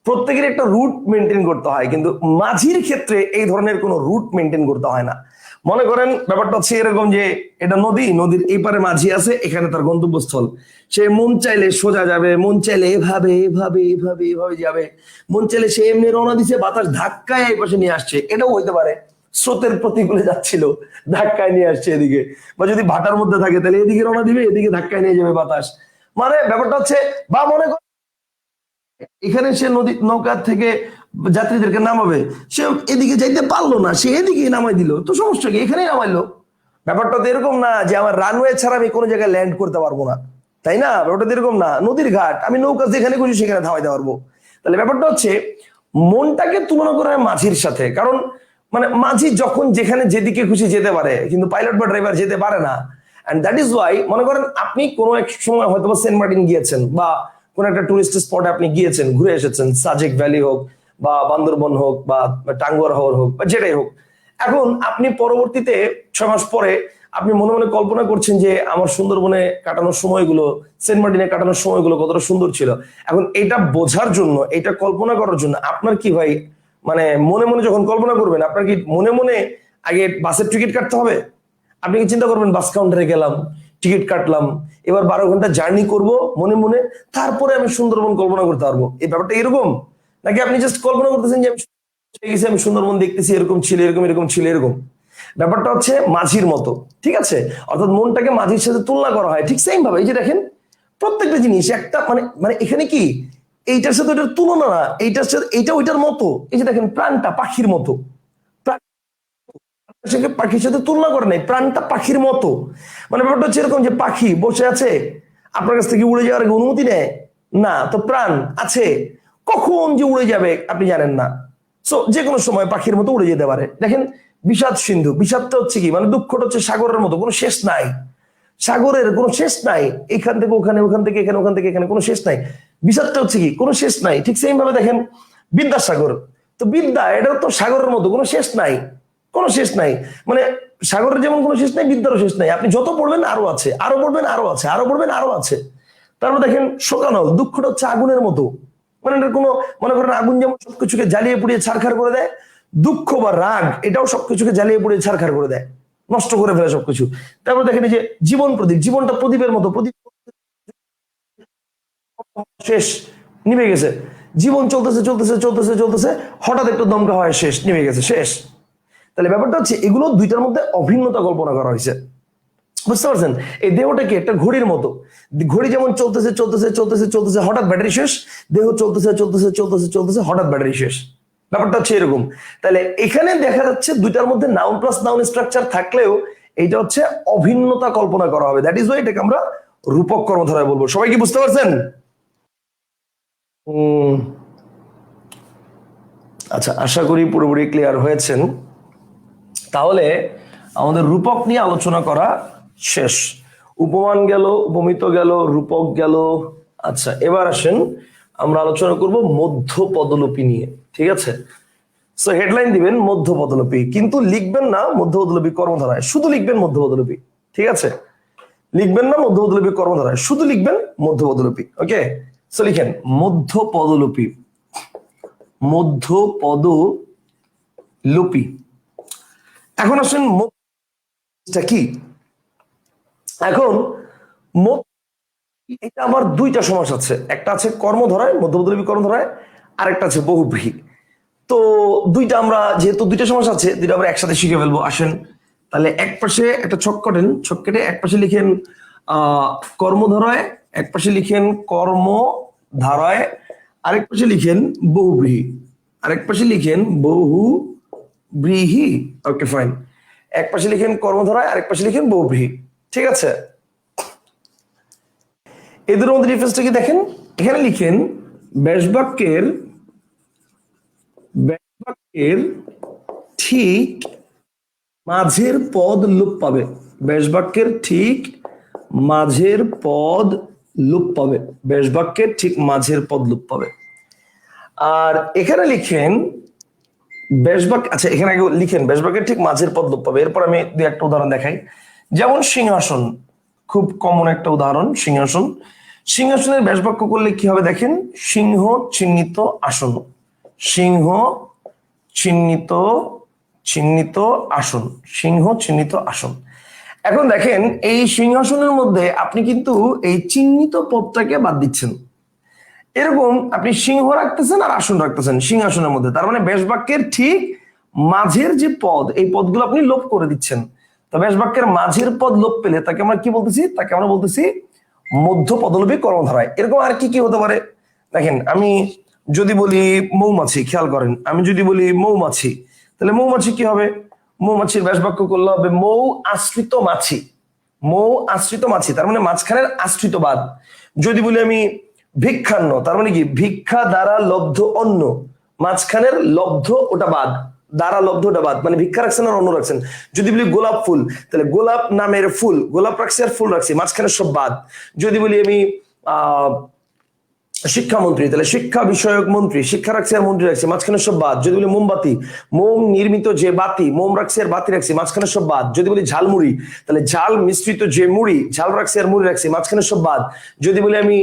প্রত্যেকের একটা রুট মেনটেন করতে হয়, কিন্তু মাঝির ক্ষেত্রে এই ধরনের কোনো রুট মেনটেন করতে হয় না। মনে করেন ব্যাপারটা হচ্ছে এরকম যে এটা নদী, নদীর এই পারে মাঝি আছে, এখানে তার গন্তব্যস্থল। সে মন চাইলে সোজা যাবে, মন চাইলে এভাবে এভাবে এভাবে এভাবে যাবে, মন চাইলে সে এমনি রওনা দিছে, বাতাস ধাক্কায় এই পাশে নিয়ে আসছে, এটাও হইতে পারে। স্রোতের প্রতিকূলে যাচ্ছিল, ধাক্কায় নিয়ে আসছে এদিকে, বা যদি ভাটার মধ্যে থাকে তাহলে এদিকে রওনা দিবে, এদিকে ধাক্কায় নিয়ে যাবে বাতাস। মানে ব্যাপারটা হচ্ছে, বা মনে কর এখানে সে নদী নৌকা থেকে যাত্রীদেরকে নামাবে, সে এদিকে যাইতে পারলো না, সে এদিকে নামাই দিল, তো সমস্যা কি, এখানেই নামাইলো। ব্যাপারটা তো এরকম না যে আমার রানওয়ে ছাড়া আমি কোনো জায়গায় ল্যান্ড করতে পারবো না, তাই না? ব্যাপারটা তো এরকম না, নদীর ঘাট, আমি নৌকা যেখানে খুশি সেখানে থামাইতে পারবো। তাহলে ব্যাপারটা হচ্ছে মনটাকে তুলনা করা হয় মাঝির সাথে, কারণ মানে মাঝি যখন যেখানে যেদিকে খুশি যেতে পারে, কিন্তু পাইলট বা ড্রাইভার যেতে পারে না। এন্ড দ্যাট ইজ ওয়াই মনে করেন আপনি কোনো এক সময় হয়তো সেন্ট মার্টিন গিয়েছেন, বা কোন একটা টুরিস্ট স্পটে আপনি গিয়েছেন, ঘুরে এসেছেন, সাজেক ভ্যালি হোক বা বান্দরবন হোক বা টাঙ্গুয়ার হাওর হোক বা যেটাই হোক। এখন আপনি পরবর্তীতে 6 মাস পরে আপনি মনে মনে কল্পনা করছেন যে আমার সুন্দরবনে কাটানোর সময়গুলো, সেন্ট মার্টিনে কাটানোর সময়গুলো কতটা সুন্দর ছিল। এখন এটা বোঝার জন্য, এটা কল্পনা করার জন্য আপনার কি ভাই, মানে মনে মনে যখন কল্পনা করবেন, আপনার কি মনে মনে আগে বাসের টিকিট কাটতে হবে? আপনি কি চিন্তা করবেন বাস কাউন্টারে গেলাম, টিকিট কাটলাম, এবার 12 ঘন্টা জার্নি করব মনে মনে, তারপরে আমি সুন্দরবন কল্পনা করতে পারবো? এই ব্যাপারটা এরকম, নাকি আপনি জাস্ট কল্পনা করতেছেন যে আমি সুন্দরবন দেখতেছি, এরকম ছিল, এরকম এরকম ছিল, এরকম? ব্যাপারটা হচ্ছে মাঝির মতো, ঠিক আছে? অর্থাৎ মনটাকে মাঝির সাথে তুলনা করা হয় ঠিক সেম ভাবে। এই যে দেখেন প্রত্যেকটা জিনিস একটা মানে মানে এখানে কি এইটার সাথে ওইটার তুলনা না, এইটার সাথে এইটা ওইটার মতো। এই যে দেখেন প্রাণটা পাখির মতো, পাখির সাথে তুলনা করে নাই, প্রাণটা পাখির মতো। মানে ব্যাপারটা হচ্ছে এরকম যে পাখি বসে আছে, আপনার কাছ থেকে উড়ে যাওয়ার অনুমতি নেয় না, তো প্রাণ আছে, কখন যে উড়ে যাবে আপনি জানেন না। সো যে কোনো সময় পাখির মতো উড়ে যেতে পারে। দেখেন বিষাদ সিন্ধু, বিষাদটা হচ্ছে কি, মানে দুঃখটা হচ্ছে সাগরের মতো, কোনো শেষ নাই, সাগরের কোনো শেষ নাই, এখান থেকে ওখানে, ওখান থেকে এখানে, ওখান থেকে এখানে, কোনো শেষ নাই। বিষাদটা হচ্ছে কি, কোনো শেষ নাই। ঠিক সেম ভাবে দেখেন বিদ্যাসাগর, তো বিদ্যা এটা তো সাগরের মতো, কোনো শেষ নাই, কোনো শেষ নাই। মানে সাগরের যেমন কোনো শেষ নাই, বিদ্যারও শেষ নাই। আপনি যত পড়বেন আরো আছে, আরো পড়বেন আরো আছে, আরো পড়বেন আরো আছে। তারপর দেখেন শোকানল, দুঃখটা হচ্ছে আগুনের মতো, মানে এটার কোনো, মনে করেন আগুন যেমন সবকিছুকে জ্বালিয়ে পুড়িয়ে ছারখার করে দেয়, দুঃখ বা রাগ এটাও সবকিছুকে জ্বালিয়ে পুড়িয়ে ছারখার করে দেয়, নষ্ট করে ফেলে সবকিছু। তারপর দেখেন এই যে জীবন প্রদীপ, জীবনটা প্রদীপের মতো, প্রদীপ শেষ, নিভে গেছে। জীবন চলতেছে চলতেছে চলতেছে চলতেছে, হঠাৎ একটু দমকা হয়, শেষ, নিভে গেছে, শেষ। তাহলে ব্যাপারটা হচ্ছে এগুলো দুইটার মধ্যে অভিন্নতা কল্পনা করা হয়েছে, বুঝতে পারছেন? এই দেহটা কি একটা ঘড়ির মতো, ঘড়ি যেমন চলতেছে চলতেছে চলতেছে চলতেছে, হঠাৎ ব্যাটারি শেষ, দেহ চলতেছে চলতেছে চলতেছে চলতেছে, হঠাৎ ব্যাটারি শেষ। ব্যাপারটা হচ্ছে এরকম। তাহলে এখানে দেখা যাচ্ছে দুইটার মধ্যে নাউন প্লাস নাউন স্ট্রাকচার থাকলেও এইটা হচ্ছে অভিন্নতা কল্পনা করা হবে। দ্যাট ইজ ওয়াই এটাকে আমরা রূপক কর্মধারয় বলবো। সবাই কি বুঝতে পারছেন? আচ্ছা, আশা করি পুরোপুরি ক্লিয়ার হয়েছেন। তাহলে আমাদের রূপক নিয়ে আলোচনা করা শেষ। উপমান গেল, উপমিত গেল, রূপক গেল। আচ্ছা, এবার আসেন আমরা আলোচনা করব মধ্য পদলোপী নিয়ে, ঠিক আছে? সো হেডলাইন দিবেন মধ্য পদলোপী, কিন্তু লিখবেন না মধ্য পদলোপী কর্মধারায়, শুধু লিখবেন মধ্য পদলোপী, ঠিক আছে? লিখবেন না মধ্য পদলোপী কর্মধারায়, শুধু লিখবেন মধ্য পদলোপী। ওকে, সো লিখেন মধ্য পদলোপী, মধ্য পদলোপী। এখন আসেন কি, এখন এটা আমার দুইটা সমাস আছে, একটা আছে কর্মধারায়, মধ্যপদলোপী কর্মধারায়, আরেকটা আছে বহুব্রীহি। তো দুইটা আমরা যেহেতু দুইটা সমাস আছে, দুইটা আমরা একসাথে শিখে ফেলবো। আসেন তাহলে এক পাশে একটা ছক কাটেন, ছক কেটে এক পাশে লিখেন কর্মধারায়, এক পাশে লিখেন কর্মধারায়, আরেক পাশে লিখেন বহুব্রীহি, আরেক পাশে লিখেন বহুব্রীহি। ওকে ফাইন, এক পাশে লিখেন কর্মধারায়, আরেক পাশে লিখেন বহুব্রীহি, ঠিক আছে? এদের মধ্যে ডিফারেন্সটা কি দেখেন, এখানে লিখেন ব্যাসবাক্যের ঠিক মাঝের পদ লোপ পাবে, ব্যাসবাক্যের ঠিক মাঝের পদ লোপ পাবে, ব্যাসবাক্যের ঠিক মাঝের পদ লোপ পাবে। আর এখানে লিখেন ব্যাসবাক্য, আচ্ছা এখানে আগে লিখেন ব্যাসবাক্যের ঠিক মাঝের পদ লোপ পাবে। এরপর আমি একটা উদাহরণ দেখাই, যেমন সিংহাসন, খুব কমন একটা উদাহরণ সিংহাসন। সিংহাসনের ব্যাস বাক্য করলে কি হবে দেখেন, সিংহ চিহ্নিত আসন, সিংহ চিহ্নিত চিহ্নিত আসন, সিংহ চিহ্নিত আসন। এখন দেখেন এই সিংহাসনের মধ্যে আপনি কিন্তু এই চিহ্নিত পদটাকে বাদ দিচ্ছেন। এরকম আপনি সিংহ রাখতেছেন আর আসন রাখতেছেন সিংহাসনের মধ্যে, তার মানে ব্যাস বাক্যের ঠিক মাঝের যে পদ, এই পদগুলো আপনি লোপ করে দিচ্ছেন। তো ব্যাস বাক্যের মাঝের পদ লোপ পেলে তাকে আমরা কি বলতেছি, তাকে আমরা বলতেছি মধ্য পদলোপী কর্মধারায়। এরকম আর কি কি হতে পারে দেখেন, আমি যদি বলি মৌমাছি, খেয়াল করেন, আমি যদি বলি মৌমাছি, তাহলে মৌমাছি কি হবে, মৌমাছির ব্যাস বাক্য করলে হবে মৌ আশ্রিত মাছি, মৌ আশ্রিত মাছি, তার মানে মাঝখানের আশ্রিত বাদ। যদি বলি আমি ভিক্ষান্ন, তার মানে কি ভিক্ষা দ্বারা লব্ধ অন্ন, মাঝখানের লব্ধ ওটা বাদ, দ্বারা লব্ধ ওটা বাদ, মানে ভিক্ষা রাখছেন আর অন্ন রাখছেন। যদি বলি গোলাপ ফুল, তাহলে গোলাপ নামের ফুল, গোলাপ রাখছি আর ফুল রাখছি, মাঝখানে সব বাদ। যদি বলি আমি শিক্ষামন্ত্রী, তাহলে শিক্ষা বিষয়ক মন্ত্রী, শিক্ষা রাখছি আর মন্ত্রী রাখছি, মাঝখানে সব বাদ। যদি বলি মোমবাতি, মোম নির্মিত যে বাতি, মোম রাখছি আর বাতি রাখছি, মাঝখানে সব বাদ। যদি বলি ঝালমুড়ি, তাহলে ঝাল মিশ্রিত যে মুড়ি, ঝাল রাখছি আর মুড়ি রাখছি, মাঝখানে সব বাদ। যদি বলি আমি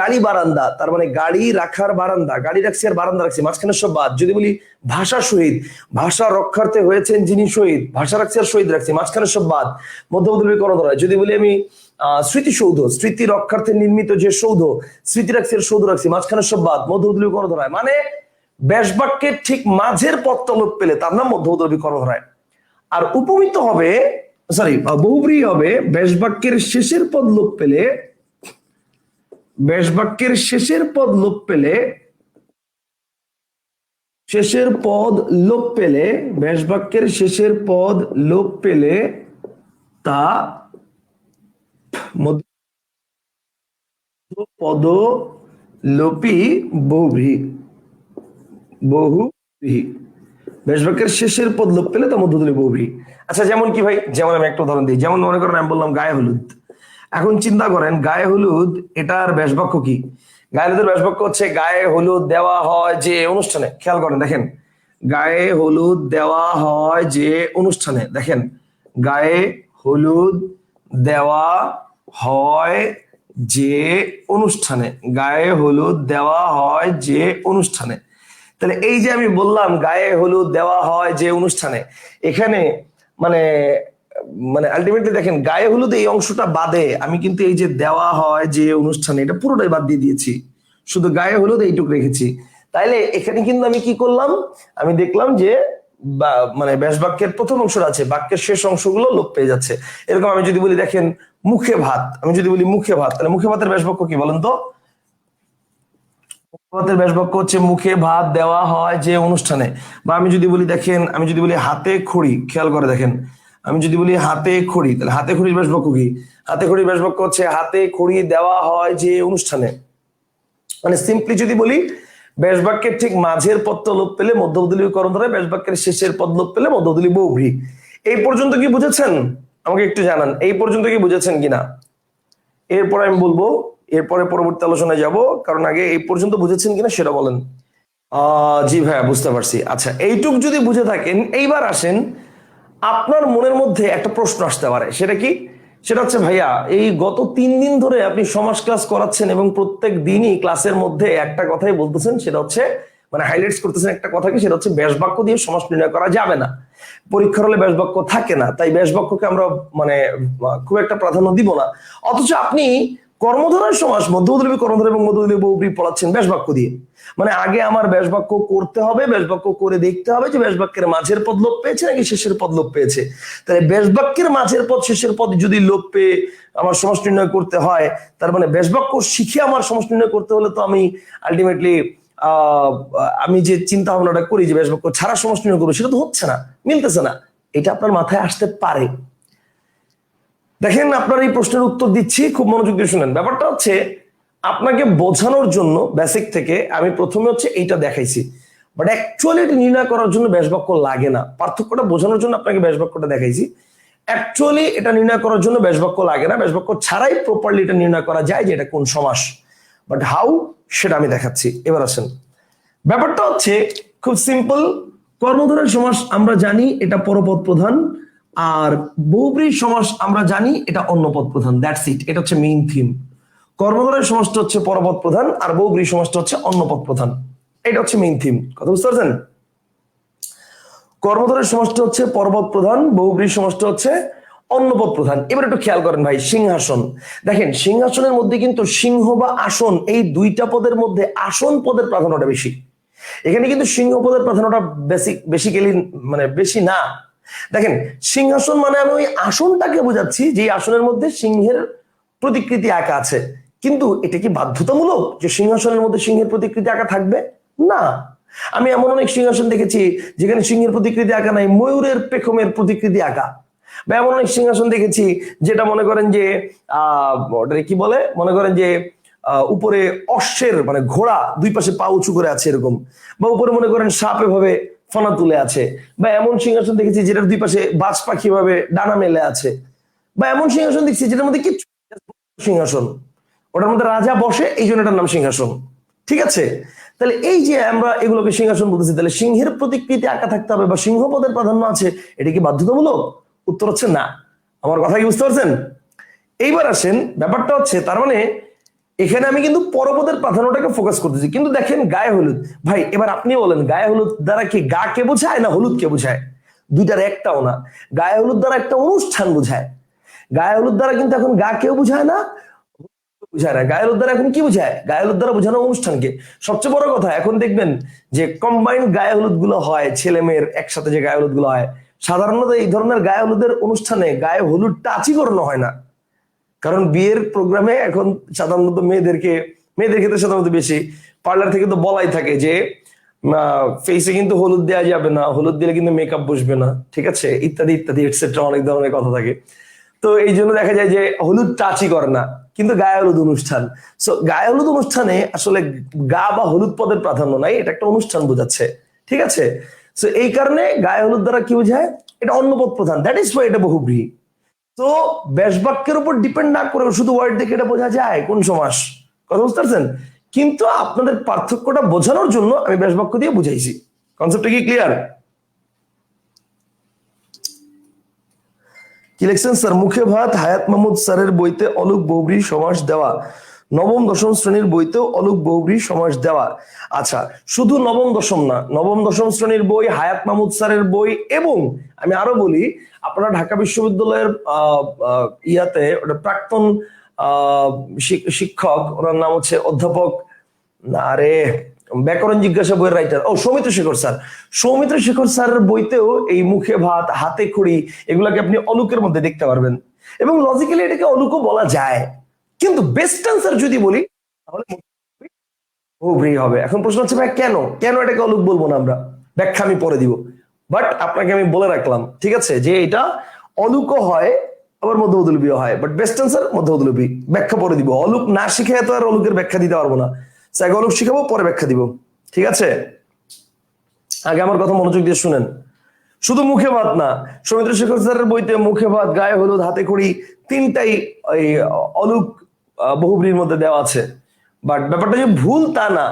গাড়ি বারান্দা, তার মানে গাড়ি রাখার বারান্দা, গাড়ি রাখছি আর বারান্দা রাখছি, মাঝখানে সব বাদ। যদি বলি ভাষা শহীদ, ভাষা রক্ষার্থে হয়েছেন যিনি শহীদ, ভাষা রাখছি আর শহীদ রাখছি, মাঝখানে সব বাদ, মধ্যবর্তী কর্ণধারায়। যদি বলি আমি স্মৃতিসৌধ, স্মৃতি রক্ষার্থে নির্মিত যে সৌধ, স্মৃতি রাখছি আর সৌধ রাখছি, মাঝখানে সব বাদ, মধ্যবর্তী কর্ণধারায়। মানে ব্যাস বাক্যের ঠিক মাঝের পদটা লোপ পেলে তার নাম মধ্যবর্তী কর্ণধারায়। আর উপমিত হবে, সরি বহুব্রীহি হবে ব্যাস বাক্যের শেষের পদ লোপ পেলে, ব্যাস বাক্যের শেষের পদ লোপ পেলে, শেষের পদ লোপ পেলে, ব্যাস বাক্যের শেষের পদ লোপ পেলে তা পদলোপী বহুব্রীহি, বহুব্রীহি। ব্যাস বাক্যের শেষের পদ লোপ পেলে তা মধ্যলোপী বহুব্রীহি। আচ্ছা যেমন কি ভাই, যেমন আমি একটা উদাহরণ দিই, যেমন মনে করেন আমি বললাম গায়ে হলুদ। এখন চিন্তা করেন গায়ে হলুদ এটার ব্যাস বাক্য কি, গায়ে হলুদের ব্যাস বাক্য হচ্ছে গায়ে হলুদ দেওয়া হয় যে অনুষ্ঠানে। খেয়াল করেন দেখেন, গায়ে হলুদ দেওয়া হয় যে অনুষ্ঠানে, দেখেন গায়ে হলুদ দেওয়া হয় যে অনুষ্ঠানে, গায়ে হলুদ দেওয়া হয় যে অনুষ্ঠানে। তাহলে এই যে আমি বললাম গায়ে হলুদ দেওয়া হয় যে অনুষ্ঠানে, এখানে মানে মানে আলটিমেটলি দেখেন গায়ে হলুদ এই অংশটা বাদে আমি কিন্তু এই যে দেওয়া হয় যে অনুষ্ঠানে এটা পুরোটাই বাদ দিয়ে দিয়েছি, শুধু গায়ে হলুদ এইটুকু রেখেছি। তাইলে এখানে কিন্তু আমি কি করলাম, আমি দেখলাম যে মানে ব্যাস বাক্যের প্রথম অংশটা আছে, বাক্যের শেষ অংশগুলো লোপ পেয়ে যাচ্ছে। এরকম আমি যদি বলি দেখেন মুখে ভাত, আমি যদি বলি মুখে ভাত, তাহলে মুখে ভাতের ব্যাস বাক্য কি বলেন তো, ভাতের ব্যাস বাক্য হচ্ছে মুখে ভাত দেওয়া হয় যে অনুষ্ঠানে। বা আমি যদি বলি দেখেন, আমি যদি বলি হাতে খড়ি, খেয়াল করে দেখেন, আমি যদি বলি হাতে খড়ি, তাহলে হাতে খড়ির ব্যাস বাক্য কি, হাতে খড়ির ব্যাস বাক্য হচ্ছে হাতে খড়ি দেওয়া হয় যে অনুষ্ঠানে। মানে সিম্পলি যদি বলি ব্যাস বাক্যের ঠিক মাঝের পদটা লোপ পেলে মধ্যবর্তী করণ ধরে, ব্যাস বাক্যের শেষের পদ লোপ পেলে মধ্যবর্তী বহুব্রীহি। এই পর্যন্ত কি বুঝেছেন, আমাকে একটু জানান এই পর্যন্ত কি বুঝেছেন কিনা। এরপর আমি বলবো, এরপরে পরবর্তী আলোচনায় যাব, কারণ আগে এই পর্যন্ত বুঝেছেন কিনা সেটা বলেন। জি ভাইয়া বুঝতে পারছি। আচ্ছা এইটুক যদি বুঝে থাকেন, এইবার আসেন আপনার মনের মধ্যে একটা প্রশ্ন আসতে পারে, সেটা কি, সেটা হচ্ছে ভাইয়া এই গত 3 দিন ধরে আপনি সমাজ ক্লাস করাচ্ছেন এবং প্রত্যেক দিনই ক্লাসের মধ্যে একটা কথাই বলতেছেন, সেটা হচ্ছে মানে হাইলাইটস করতেছেন একটা কথা কি, সেটা হচ্ছে ব্যাস বাক্য দিয়ে সমাস নির্ণয় করা যাবে না, পরীক্ষার হলে ব্যাস বাক্য থাকে না, তাই ব্যাস বাক্যকে আমরা মানে খুব একটা প্রাধান্য দিব না। অথচ আপনি কর্মধারয় সমাস, মধ্যবর্তী কর্মধারয় এবং মধ্যবর্তী বহুব্রীহি পড়াচ্ছেন ব্যাস বাক্য দিয়ে। মানে আগে আমার ব্যাস বাক্য করতে হবে, ব্যাস বাক্য করে দেখতে হবে যে ব্যাস বাক্যের মাঝের পদ লোপ পেয়েছে নাকি শেষের পদ লোপ পেয়েছে। তাহলে ব্যাস বাক্যের মাঝের পদ শেষের পদ যদি লোপ পেয়ে আমার সমাস নির্ণয় করতে হয়, তার মানে ব্যাস বাক্য শিখে আমার সমাস নির্ণয় করতে হলে তো আমি আলটিমেটলি আমি যে চিন্তা ভাবনাটা করি যে ব্যাস বাক্য ছাড়া সমাস নির্ণয় করবো, সেটা তো হচ্ছে না, মিলতেছে না। এটা আপনার মাথায় আসতে পারে। দেখেন আপনার এই প্রশ্নের উত্তর দিচ্ছি, খুব মনোযোগ দিয়ে শুনেন। ব্যাপারটা হচ্ছে আপনাকে বোঝানোর জন্য বেসিক থেকে আমি প্রথমে হচ্ছে এইটা দেখাইছি, বাট অ্যাকচুয়ালি এটা নির্ণয় করার জন্য ব্যাস বাক্য লাগে না। পার্থক্যটা বোঝানোর জন্য আপনাকে ব্যাস বাক্যটা দেখাইছি, অ্যাকচুয়ালি এটা নির্ণয় করার জন্য ব্যাস বাক্য লাগে না। ব্যাস বাক্য ছাড়াই প্রপারলি এটা নির্ণয় করা যায় যে এটা কোন সমাস, বাট হাউ সেটা আমি দেখাচ্ছি। এবার আসেন, ব্যাপারটা হচ্ছে খুব সিম্পল। কর্মধারয় সমাস আমরা জানি এটা পরপদ প্রধান, আর বহুব্রীহি সমাস আমরা জানি এটা অন্য পদ প্রধান, দ্যাটস ইট। এটা হচ্ছে মেইন থিম। কর্মধারয় সমাসটা হচ্ছে পরপদ প্রধান আর বহুব্রীহি সমাসটা হচ্ছে অন্যপদ প্রধান। এটা হচ্ছে মেইন থিম, কথা বুঝতে পারছেন? কর্মধারয় সমাসটা হচ্ছে পরপদ প্রধান, বহুব্রীহি সমাসটা হচ্ছে অন্যপদ প্রধান। এবার একটু খেয়াল করেন ভাই, সিংহাসন, দেখেন সিংহাসনের মধ্যে কিন্তু সিংহ বা আসন এই দুইটা পদের মধ্যে আসন পদের প্রাধান্যটা বেশি। এখানে কিন্তু সিংহ পদের প্রাধান্যটা বেসিক্যালি মানে বেশি না। দেখেন সিংহাসন মানে আমি ওই আসনটাকে বোঝাচ্ছি যে আসনের মধ্যে সিংহের প্রতিকৃতি আঁকা আছে, কিন্তু এটা কি বাধ্যতামূলক যে সিংহাসনের মধ্যে সিংহের প্রতিকৃতি আঁকা থাকবে? না। আমি এমন অনেক সিংহাসন দেখেছি যেখানে সিংহের প্রতিকৃতি আঁকা নাই, ময়ূরের পেখমের প্রতিকৃতি আঁকা। বা এমন অনেক সিংহাসন দেখেছি যেটা মনে করেন যে ওটা কি বলে, মনে করেন যে উপরে অশ্বের মানে ঘোড়া দুই পাশে পা উঁচু করে আছে এরকম, বা উপরে মনে করেন সাপ এভাবে ফনা তুলে আছে, বা এমন সিংহাসন দেখেছি যেটার দুই পাশে বাজ পাখি ভাবে ডানা মেলে আছে, বা এমন সিংহাসন দেখছি যেটার মধ্যে কিছু সিংহাসন, ওটার মধ্যে রাজা বসে, এই জন্য এটার নাম সিংহাসন। ঠিক আছে, তাহলে এই যে আমরা এগুলোকে সিংহাসন বলতেছি, তাহলে সিংহের প্রতিকৃতি আঁকা থাকতে হবে বা সিংহ পদের প্রাধান্য আছে, এটা কি বাধ্যতামূলক? উত্তর হচ্ছে না। আমার কথা কি বুঝতে পারছেন? এইবার আসেন, ব্যাপারটা হচ্ছে তার মানে এখানে আমি কিন্তু পরপদের প্রাধান্যটাকে ফোকাস করতেছি, কিন্তু দেখেন গায়ে হলুদ, ভাই এবার আপনি বলেন গায়ে হলুদ দ্বারা কি গা কে বোঝায় না হলুদ কে বোঝায়? দুইটার একটাও না। গায়ে হলুদ দ্বারা একটা অনুষ্ঠান বোঝায়, গায়ে হলুদ দ্বারা কিন্তু এখন গা কেউ বোঝায় না, বুঝায় না। গায়ে হলুদ দ্বারা এখন কি বোঝায়? গায়ে হলুদ দ্বারা বোঝানো অনুষ্ঠানকে। সবচেয়ে বড় কথা, এখন দেখবেন যে কম্বাইন্ড গায়ে হলুদ গুলো হয়, ছেলে মেয়ের একসাথে যে গায়ে হলুদ গুলো হয়, সাধারণত এই ধরনের গায়ে হলুদের অনুষ্ঠানে গায়ে হলুদ টাচই করানো হয় না। কারণ বিয়ের প্রোগ্রামে এখন সাধারণত মেয়েদের ক্ষেত্রে সাধারণত বেশি পার্লার থেকে তো বলাই থাকে যে ফেসে কিন্তু হলুদ দেওয়া যাবে না, হলুদ দিলে কিন্তু মেকআপ বসবে না, ঠিক আছে, ইত্যাদি ইত্যাদি এটসেট্রা, অনেক ধরনের কথা থাকে। তো এই জন্য দেখা যায় যে হলুদ টাচই করে না, কিন্তু গায়ে হলুদ অনুষ্ঠান। সো গায়ে হলুদ অনুষ্ঠানে আসলে গা বা হলুদ পদের প্রাধান্য নাই, এটা একটা অনুষ্ঠান বোঝাচ্ছে। ঠিক আছে, সো এই কারণে গায়ে হলুদ দ্বারা কি বোঝায়? এটা অন্যপদ প্রধান, দ্যাট ইজ ওয়াই এটা বহুব্রীহি। তো ব্যাস বাক্যের উপর ডিপেন্ড না করে শুধু ওয়ার্ড দেখে এটা বোঝা যায় কোন সমাস, কথা বুঝতে পারছেন? কিন্তু আপনাদের পার্থক্যটা বোঝানোর জন্য আমি ব্যাস বাক্য দিয়ে বুঝাইছি। কনসেপ্টটা কি ক্লিয়ার? কি লিখছেন স্যার? মুখে ভাত হায়াত মাহমুদ স্যারের বইতে অলুক বহুব্রীহি সমাস দেওয়া, নবম দশম শ্রেণীর বইতেও অলুক বহুব্রীহি সমাস দেওয়া। আচ্ছা, শুধু নবম দশম না, নবম দশম শ্রেণীর বই, হায়াত মাহমুদ স্যারের বই, এবং আমি আরো বলি, আপনারা ঢাকা বিশ্ববিদ্যালয়ের ইয়াতে ওটা প্রাক্তন শিক্ষক, ওনার নাম হচ্ছে অধ্যাপক, আরে ব্যাকরণ জিজ্ঞাসা বইয়ের রাইটার, সৌমিত্র শেখর স্যার, সৌমিত্র শেখর স্যারের বইতেও এই মুখে ভাত হাতে খড়ি এগুলাকে আপনি অলুকের মধ্যে দেখতে পারবেন, এবং লজিক্যালি এটাকে অলুকও বলা যায়। কিন্তু বেস্ট অ্যান্সার যদি বলি তাহলে বহুব্রীহি হবে। এখন প্রশ্ন হচ্ছে ভাই কেন কেন এটাকে অলুক বলবো না আমরা? ব্যাখ্যা আমি পরে দিব, বাট আপনাকে আমি বলে রাখলাম, ঠিক আছে, যে এটা অলুকও হয় আবার মধ্যবদলবীও হয়, বাট বেস্ট অ্যান্সার মধ্যবদলবী। ব্যাখ্যা পরে দিব, অলুক না শিখে তো আর অলুকের ব্যাখ্যা দিতে পারবো না, আগে অলুক শিখাবো পরে ব্যাখ্যা দিব, ঠিক আছে? আগে আমার কথা মনোযোগ দিয়ে শুনেন। শুধু মুখে ভাত না, সৌমিত্র শেখর স্যারের বইতে মুখে ভাত, গায়ে হলুদ, হাতে খড়ি তিনটাই ওই অলুক বহুব্রীহির মধ্যে দেওয়া আছে। বাট ব্যাপারটা যে ভুল তা না,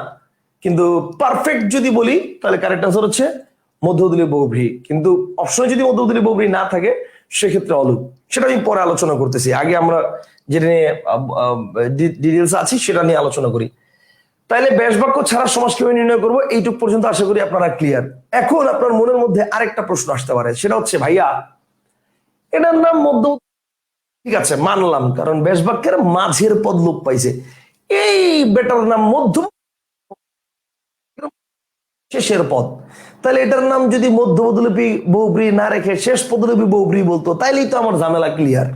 কিন্তু পারফেক্ট যদি বলি তাহলে কারেক্ট আনসার হচ্ছে মধ্যবদলীয় বহুব্রীহি। কিন্তু অপশনে যদি মধ্যবদলীয় বহুব্রীহি না থাকে সেক্ষেত্রে অলুক, সেটা আমি পরে আলোচনা করতেছি। আগে আমরা যেটা নিয়ে ডিটেলস আছি সেটা নিয়ে আলোচনা করি। তাইলে ব্যাস বাক্য ছাড়া সমাস কিভাবে নির্ণয় করবো, এইটুক পর্যন্ত আশা করি আপনারা ক্লিয়ার। এখন আপনার মনের মধ্যে আরেকটা প্রশ্ন আসতে পারে, সেটা হচ্ছে ভাইয়া এটার নাম মধ্য, ঠিক আছে মানলাম, কারণ ব্যাস বাক্যের মাঝের পদ লোপ পাইছে, এই বেটার নাম মধ্য শেষের পদ, তাহলে এটার নাম যদি মধ্যপদলিপি বহুব্রীহি না রেখে শেষ পদলিপি বহুব্রীহি বলতো তাইলেই তো আমার ঝামেলা ক্লিয়ার।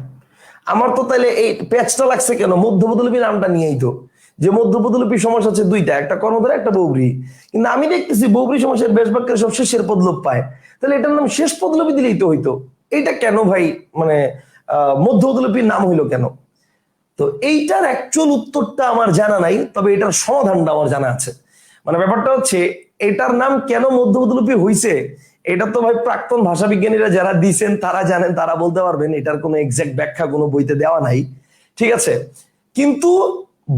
আমার তো তাইলে এই প্যাচটা লাগছে কেন? মধ্যপদলিপি নামটা নিয়েই তো, যে মধ্যপদলিপি সমাস আছে দুইটা, একটা কর্মধারয় একটা বহুব্রীহি, কিন্তু আমি দেখতেছি বহুব্রীহি সমাসের ব্যাস বাক্যের সব শেষের পদ লোপ পায়, তাহলে এটার নাম শেষ পদলিপি দিলেই তো হইতো। এইটা কেন ভাই মানে মধ্যপদলিপির নাম হইলো কেন? তো এইটার অ্যাকচুয়াল উত্তরটা আমার জানা নাই, তবে এটার সমাধানটা আমার জানা আছে। মানে ব্যাপারটা হচ্ছে এটার নাম কেন মধ্যপদলিপি হইছে, এটা তো ভাই প্রাক্তন ভাষা বিজ্ঞানীরা যারা দিয়েছেন তারা জানেন, তারা বলতে পারবেন, এটার কোনো এক্সাক্ট ব্যাখ্যা কোনো বইতে দেওয়া নাই, ঠিক আছে? কিন্তু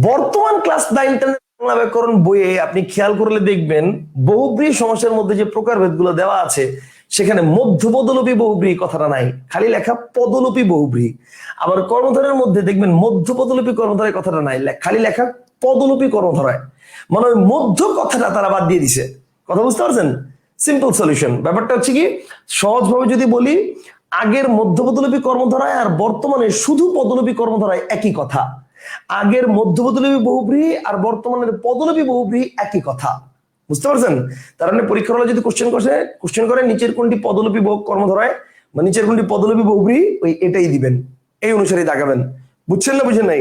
বর্তমান ক্লাস 9 10 বাংলা ব্যাকরণ বইয়ে আপনি খেয়াল করলে দেখবেন বহুব্রীহি সমাসের মধ্যে যে প্রকারভেদ গুলো দেওয়া আছে সেখানে মধ্যপদলোপী বহুব্রীহি কথাটা নাই, খালি লেখা পদলোপী বহুব্রীহি। আবার কর্মধারের মধ্যে দেখবেন মধ্যপদলোপী কর্মধারের কথাটা নাই, খালি লেখা পদলোপী কর্মধারায়, মানে ওই মধ্য কথাটা তারা বাদ দিয়ে দিছে। কথা বুঝতে পারছেন? Simple solution. ব্যাপারটা হচ্ছে কি, সহজভাবে যদি বলি, আগের মধ্যপদলোপী কর্মধারায় আর বর্তমানে শুধু পদলোপী কর্মধারায় একই কথা। আগের মধ্যপদলোপী বহুব্রীহি আর বর্তমানের পদলোপী বহুব্রীহি একই কথা। বুঝতে পারছেন? তার মানে পরীক্ষার হলে যদি কোশ্চেন করে নিচের কোনটি পদলোপী কর্মধারায় বা নিচের কোনটি পদলোপী বহুব্রীহি, ওই এটাই দিবেন, এই অনুসারে তাকাবেন। বুঝছেন না বুঝেন নাই?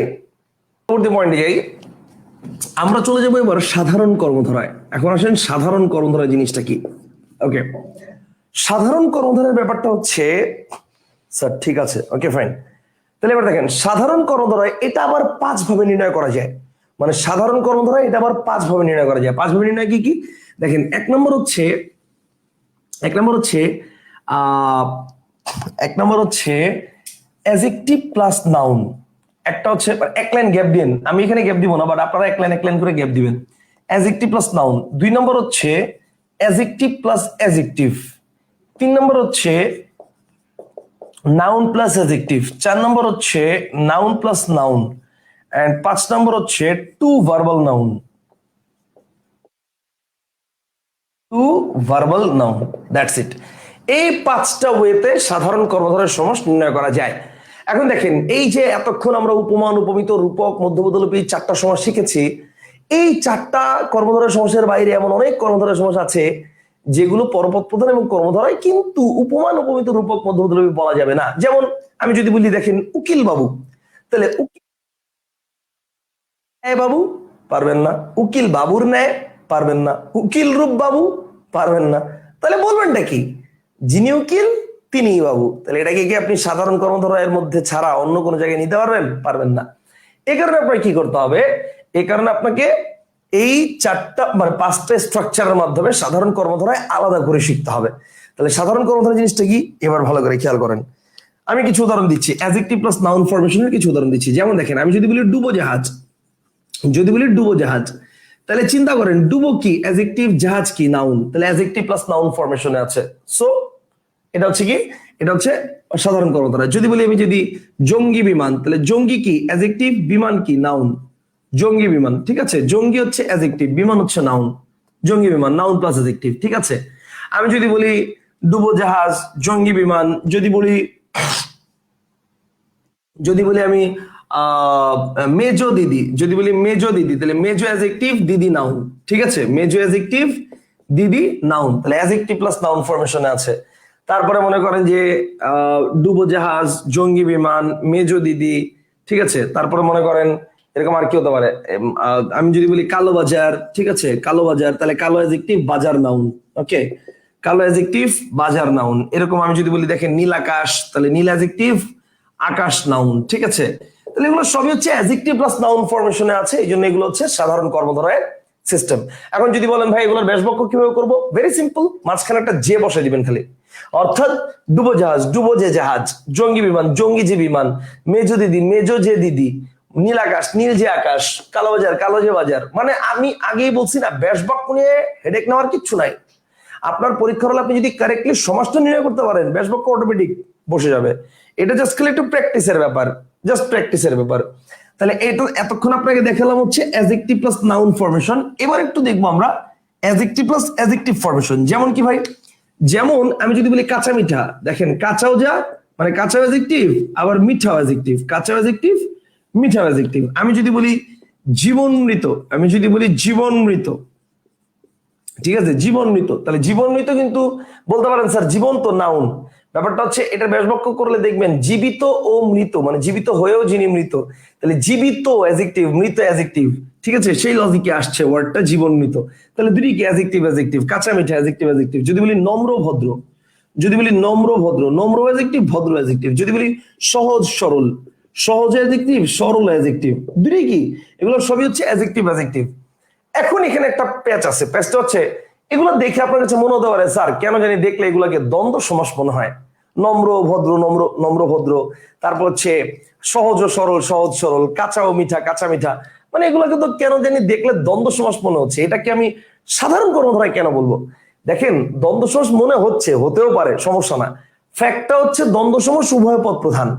পরবর্তী পয়েন্টে যাই, আমরা চলে যাবো এবার সাধারণ কর্মধারায়। এখন আসেন সাধারণ কর্মধারা জিনিসটা কি। ওকে, সাধারণ কর্মধারের ব্যাপারটা হচ্ছে, স্যার ঠিক আছে, ওকে ফাইন। তাহলে এবার দেখেন, সাধারণ কর্মধারায় এটা আবার 5 ভাবে নির্ণয় করা যায়। মানে সাধারণ কর্মধারায় এটা আবার 5 ভাবে নির্ণয় করা যায়। 5 ভাবে নির্ণয় কি কি দেখেন। এক নম্বর হচ্ছে অ্যাডজেক্টিভ প্লাস নাউন। একটা হচ্ছে, এক লাইন গ্যাপ দিন, আমি এখানে গ্যাপ দিব না, বাট আপনারা এক লাইন করে গ্যাপ দিবেন। Adjective plus noun. 2 নম্বর হচ্ছে অ্যাডজেক্টিভ প্লাস অ্যাডজেক্টিভ। 3 নম্বর হচ্ছে নাউন প্লাস অ্যাডজেক্টিভ। 4 নম্বর হচ্ছে নাউন প্লাস নাউন। এন্ড 5 নম্বর হচ্ছে two verbal noun. That's it. এই 5টা ওয়েতে সাধারণ কর্মধারয়ের সমাস নির্ণয় করা যায়। এখন দেখেন, এই যে এতক্ষণ আমরা উপমান, উপমিত, রূপক, মধ্যপদলোপী 4টা সমাস শিখেছি, এই 4টা কর্মধারয় সমাসের বাইরে এমন অনেক কর্মধারয় সমাস আছে যেগুলো পরপদ প্রধান এবং কর্মধারয়, কিন্তু উপমান, উপমিত, রূপক, মধ্যপদলোপী বলা যাবে না। যেমন আমি যদি বলি, দেখেন উকিল বাবু, তাহলে উকিল বাবু পারবেন না, উকিল বাবুর ন্যায় পারবেন না, উকিল রূপ বাবু পারবেন না। তাহলে বলবেনটা কি? যিনি উকিল তিনি বাবু। তাহলে এটাকে কি আপনি সাধারণ কর্মধারয়ের মধ্যে ছাড়া অন্য কোনো জায়গায় নিতে পারবেন না। এই কারণে আপনাকে কি করতে হবে? এই কারণে আপনাকে এই 4টা মানে 5টা স্ট্রাকচারের মাধ্যমে সাধারণ কর্মধারয় আলাদা করে শিখতে হবে। তাহলে সাধারণ কর্মধারয় জিনিসটা কি এবার ভালো করে খেয়াল করেন। আমি কিছু উদাহরণ দিচ্ছি, অ্যাডজেক্টিভ প্লাস নাউন ফরমেশনের কিছু উদাহরণ দিচ্ছি। যেমন দেখেন, আমি যদি বলি ডুবোজাহাজ, তাহলে চিন্তা করেন, ডুবো কি অ্যাডজেক্টিভ, জাহাজ কি নাউন। তাহলে অ্যাডজেক্টিভ প্লাস নাউন ফরমেশনে আছে। সো এটা হচ্ছে কি, এটা হচ্ছে সাধারণ কর্মধারয়। যদি বলি আমি যদি জঙ্গি বিমান, তাহলে জঙ্গি কি অ্যাডজেক্টিভ, বিমান কি নাউন। জঙ্গি বিমান, ঠিক আছে, জঙ্গি হচ্ছে অ্যাডজেক্টিভ, বিমান হচ্ছে নাউন। জঙ্গি বিমান নাউন প্লাস অ্যাডজেক্টিভ, ঠিক আছে। আমি যদি বলি ডুবোজাহাজ, জঙ্গি বিমান, যদি বলি আমি মেজো দিদি, যদি বলি মেজো দিদি, তাহলে মেজো অ্যাডজেক্টিভ, দিদি নাউন, ঠিক আছে। মেজো অ্যাডজেক্টিভ, দিদি নাউন, তাহলে অ্যাডজেক্টিভ প্লাস নাউন ফরমেশনে আছে। তারপরে মনে করেন যে ডুবোজাহাজ, জঙ্গি বিমান, মেজো দিদি, ঠিক আছে। তারপরে মনে করেন এরকম আর কি হতে পারে, আমি যদি বলি কালো বাজার, ঠিক আছে, কালো বাজার, তাহলে কালো অ্যাডজেক্টিভ, বাজার নাউন, ওকে, কালো অ্যাডজেক্টিভ, বাজার নাউন। এরকম আমি যদি বলি দেখেন নীল আকাশ, তাহলে নীল অ্যাডজেক্টিভ, আকাশ নাউন, ঠিক আছে। তাহলে এগুলো সবই হচ্ছে অ্যাডজেক্টিভ প্লাস নাউন ফরমেশনে আছে, এই জন্য এগুলো হচ্ছে সাধারণ কর্মধারয়ের সিস্টেম। এখন যদি বলেন ভাই এগুলোর ব্যাসবাক্য কিভাবে করবো, ভেরি সিম্পল, মাঝখানে একটা যে বসে দিবেন খালি। অর্থাৎ ডুবোজাহাজ, ডুবো যে জাহাজ, জঙ্গি বিমান, জঙ্গি যে বিমান, মেজো দিদি, মেজো যে দিদি, নীল আকাশ, নীল যে আকাশ, কালো বাজার, কালো যে বাজার। মানে আমি আগেই বলছি না, ব্যাসবাক্য নিয়ে হেডেক নেওয়ার কিচ্ছু নাই। আপনার পরীক্ষার হলে আপনি যদি কারেক্টলি সমাজটা নির্ণয় করতে পারেন, ব্যাসবাক্য অটোমেটিক বসে যাবে। এটা জাস্ট খালি একটু প্র্যাকটিসের ব্যাপার, জাস্ট প্র্যাকটিসের ব্যাপার। তাহলে এটা এতক্ষণ আপনাকে দেখালাম হচ্ছে অ্যাডজেক্টিভ প্লাস নাউন ফরমেশন। এবার একটু দেখবো আমরা অ্যাডজেক্টিভ প্লাস অ্যাডজেক্টিভ ফরমেশন। যেমন কি ভাই, যেমন আমি যদি বলি কাঁচা মিঠা, দেখেন কাঁচাও যা মানে কাঁচা অ্যাডজেক্টিভ, আবার মিঠাও অ্যাডজেক্টিভ, কাঁচা অ্যাডজেক্টিভ, মিঠা অ্যাডজেক্টিভ। আমি যদি বলি জীবন মৃত, আমি যদি বলি জীবন মৃত, ঠিক আছে, জীবন মৃত, তাহলে জীবন মৃত কিন্তু বলতে পারেন স্যার জীবন্ত নাউন। ব্যাপারটা হচ্ছে এটা ব্যাসবাক্য করলে দেখবেন জীবিত ও মৃত, মানে জীবিত হয়েও যিনি মৃত, তাহলে জীবিত অ্যাডজেক্টিভ, মৃত অ্যাডজেক্টিভ, ঠিক আছে, সেই লজিকে আসছে ওয়ার্ডটা জীবন মৃত। তাহলে দুটি কি অ্যাডজেক্টিভ, অ্যাডজেক্টিভ, কাঁচা মিঠা অ্যাডজেক্টিভ, অ্যাডজেক্টিভ। যদি বলি নম্র ভদ্র, যদি বলি নম্র ভদ্র, নম্র অ্যাডজেক্টিভ, ভদ্র অ্যাডজেক্টিভ। যদি বলি সহজ সরল, সহজ অ্যাডজেক্টিভ, সরল অ্যাডজেক্টিভ। দুটি কি, এগুলো সবই হচ্ছে অ্যাডজেক্টিভ, অ্যাডজেক্টিভ। এখন এখানে একটা প্যাচ আছে, প্যাচটা হচ্ছে এগুলো দেখে আপনার কাছে মনে হতে পারে স্যার কেন জানি দেখলে এগুলাকে দ্বন্দ্ব সমাস মনে হয়, নম্র ভদ্র, নম্র নম্র ভদ্র, তারপর হচ্ছে সহজ ও সরল, সহজ সরল, কাঁচা ও মিঠা, কাঁচা মিঠা, মানে এগুলোকে তো কেন জানি দেখলে দ্বন্দ্ব সমাস মনে হচ্ছে। এটাকে আমি সাধারণ কর্মধারায় কেন বলবো? দেখেন দ্বন্দ্ব সমাস মনে হচ্ছে, হতেও পারে, সমস্যা না। ফ্যাক্টটা হচ্ছে দ্বন্দ্ব সমাস উভয় পদ প্রধান,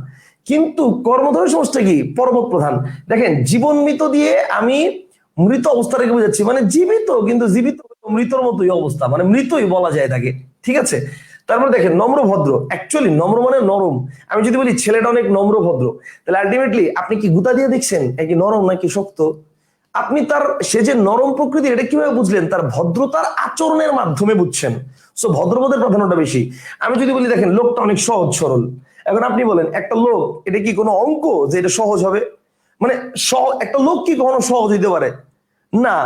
কিন্তু কর্মধারয় সমাসটা কি পরপদ প্রধান। দেখেন জীবন মৃত দিয়ে আমি মৃত অবস্থাটাকে বোঝাচ্ছি, মানে জীবিত, কিন্তু জীবিত মৃতর মতোই অবস্থা, মানে মৃতই বলা যায় তাকে, ঠিক আছে। তারপর দেখেন নম্র ভদ্র, অ্যাকচুয়ালি নম্র মানে নরম। আমি যদি বলি ছেলেটা অনেক নম্র ভদ্র, তাহলে আলটিমেটলি আপনি কি গুতা দিয়ে দেখছেন কি নরম নাকি শক্ত? আপনি তার, সে যে নরম প্রকৃতি এটা কিভাবে বুঝলেন? তার ভদ্রতার আচরণের মাধ্যমে বুঝছেন। সো ভদ্রপদের প্রাধান্যটা বেশি। আমি যদি বলি দেখেন লোকটা অনেক সহজ সরল, এখন আপনি বলেন একটা লোক, এটা কি কোনো অঙ্ক যে এটা সহজ হবে? মানে একটা লোক কি কখনো সহজ হইতে পারে? না।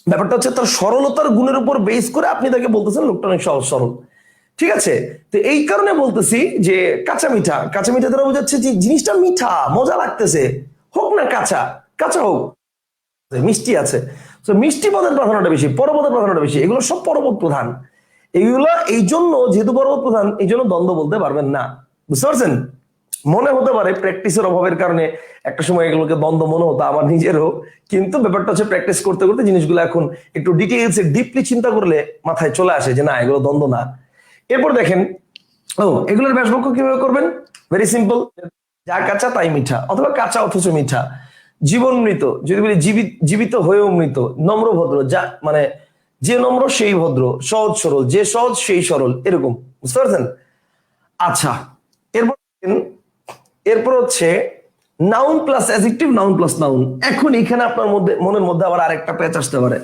ব্যাপারটা হচ্ছে তার সরলতার গুণের উপর বেস করে আপনি তাকে বলতেছেন লোকটা অনেক সহজ সরল, ঠিক আছে। তো এই কারণে বলতেছি যে কাঁচা মিঠা, কাঁচা মিঠা দ্বারা বোঝাচ্ছে যে জিনিসটা মিঠা, মজা লাগতেছে, হোক না কাঁচা, কাঁচা হোক, মিষ্টি আছে। তো মিষ্টি পদের প্রাধান্যটা বেশি, পরপদের প্রাধান্যটা বেশি, এগুলো সব পরপদ প্রধান। এইগুলো এই জন্য, যেহেতু পরপদ প্রধান, এই জন্য দ্বন্দ্ব বলতে পারবেন না। বুঝতে পারছেন? মনে হতে পারে প্র্যাকটিসের অভাবের কারণে একটা সময় এগুলোকে দ্বন্দ্ব মনে হতো আমার নিজেরও, কিন্তু ব্যাপারটা হচ্ছে প্র্যাকটিস করতে করতে জিনিসগুলো এখন একটু ডিটেইলসে ডিপলি চিন্তা করলে মাথায় চলে আসে যে না, এগুলো দ্বন্দ্ব না। এরপর দেখেন, ও এগুলোর ব্যাসবাক্য কিভাবে করবেন? ভেরি সিম্পল, যা কাঁচা তাই মিঠা, অথবা কাঁচা অথচ মিঠা। জীবন মৃত, যদি বলি জীবিত হয়েও মৃত। নম্র ভদ্র, যা মানে যে নম্র সেই ভদ্র। সহজ সরল, যে সহজ সেই সরল, এরকম। বুঝতে পারছেন? আচ্ছা, এরপর এরপর হচ্ছে noun plus adjective, noun plus noun. এখন এখানে আপনার মনের মধ্যে আবার আরেকটা প্যাচ আসতে পারে,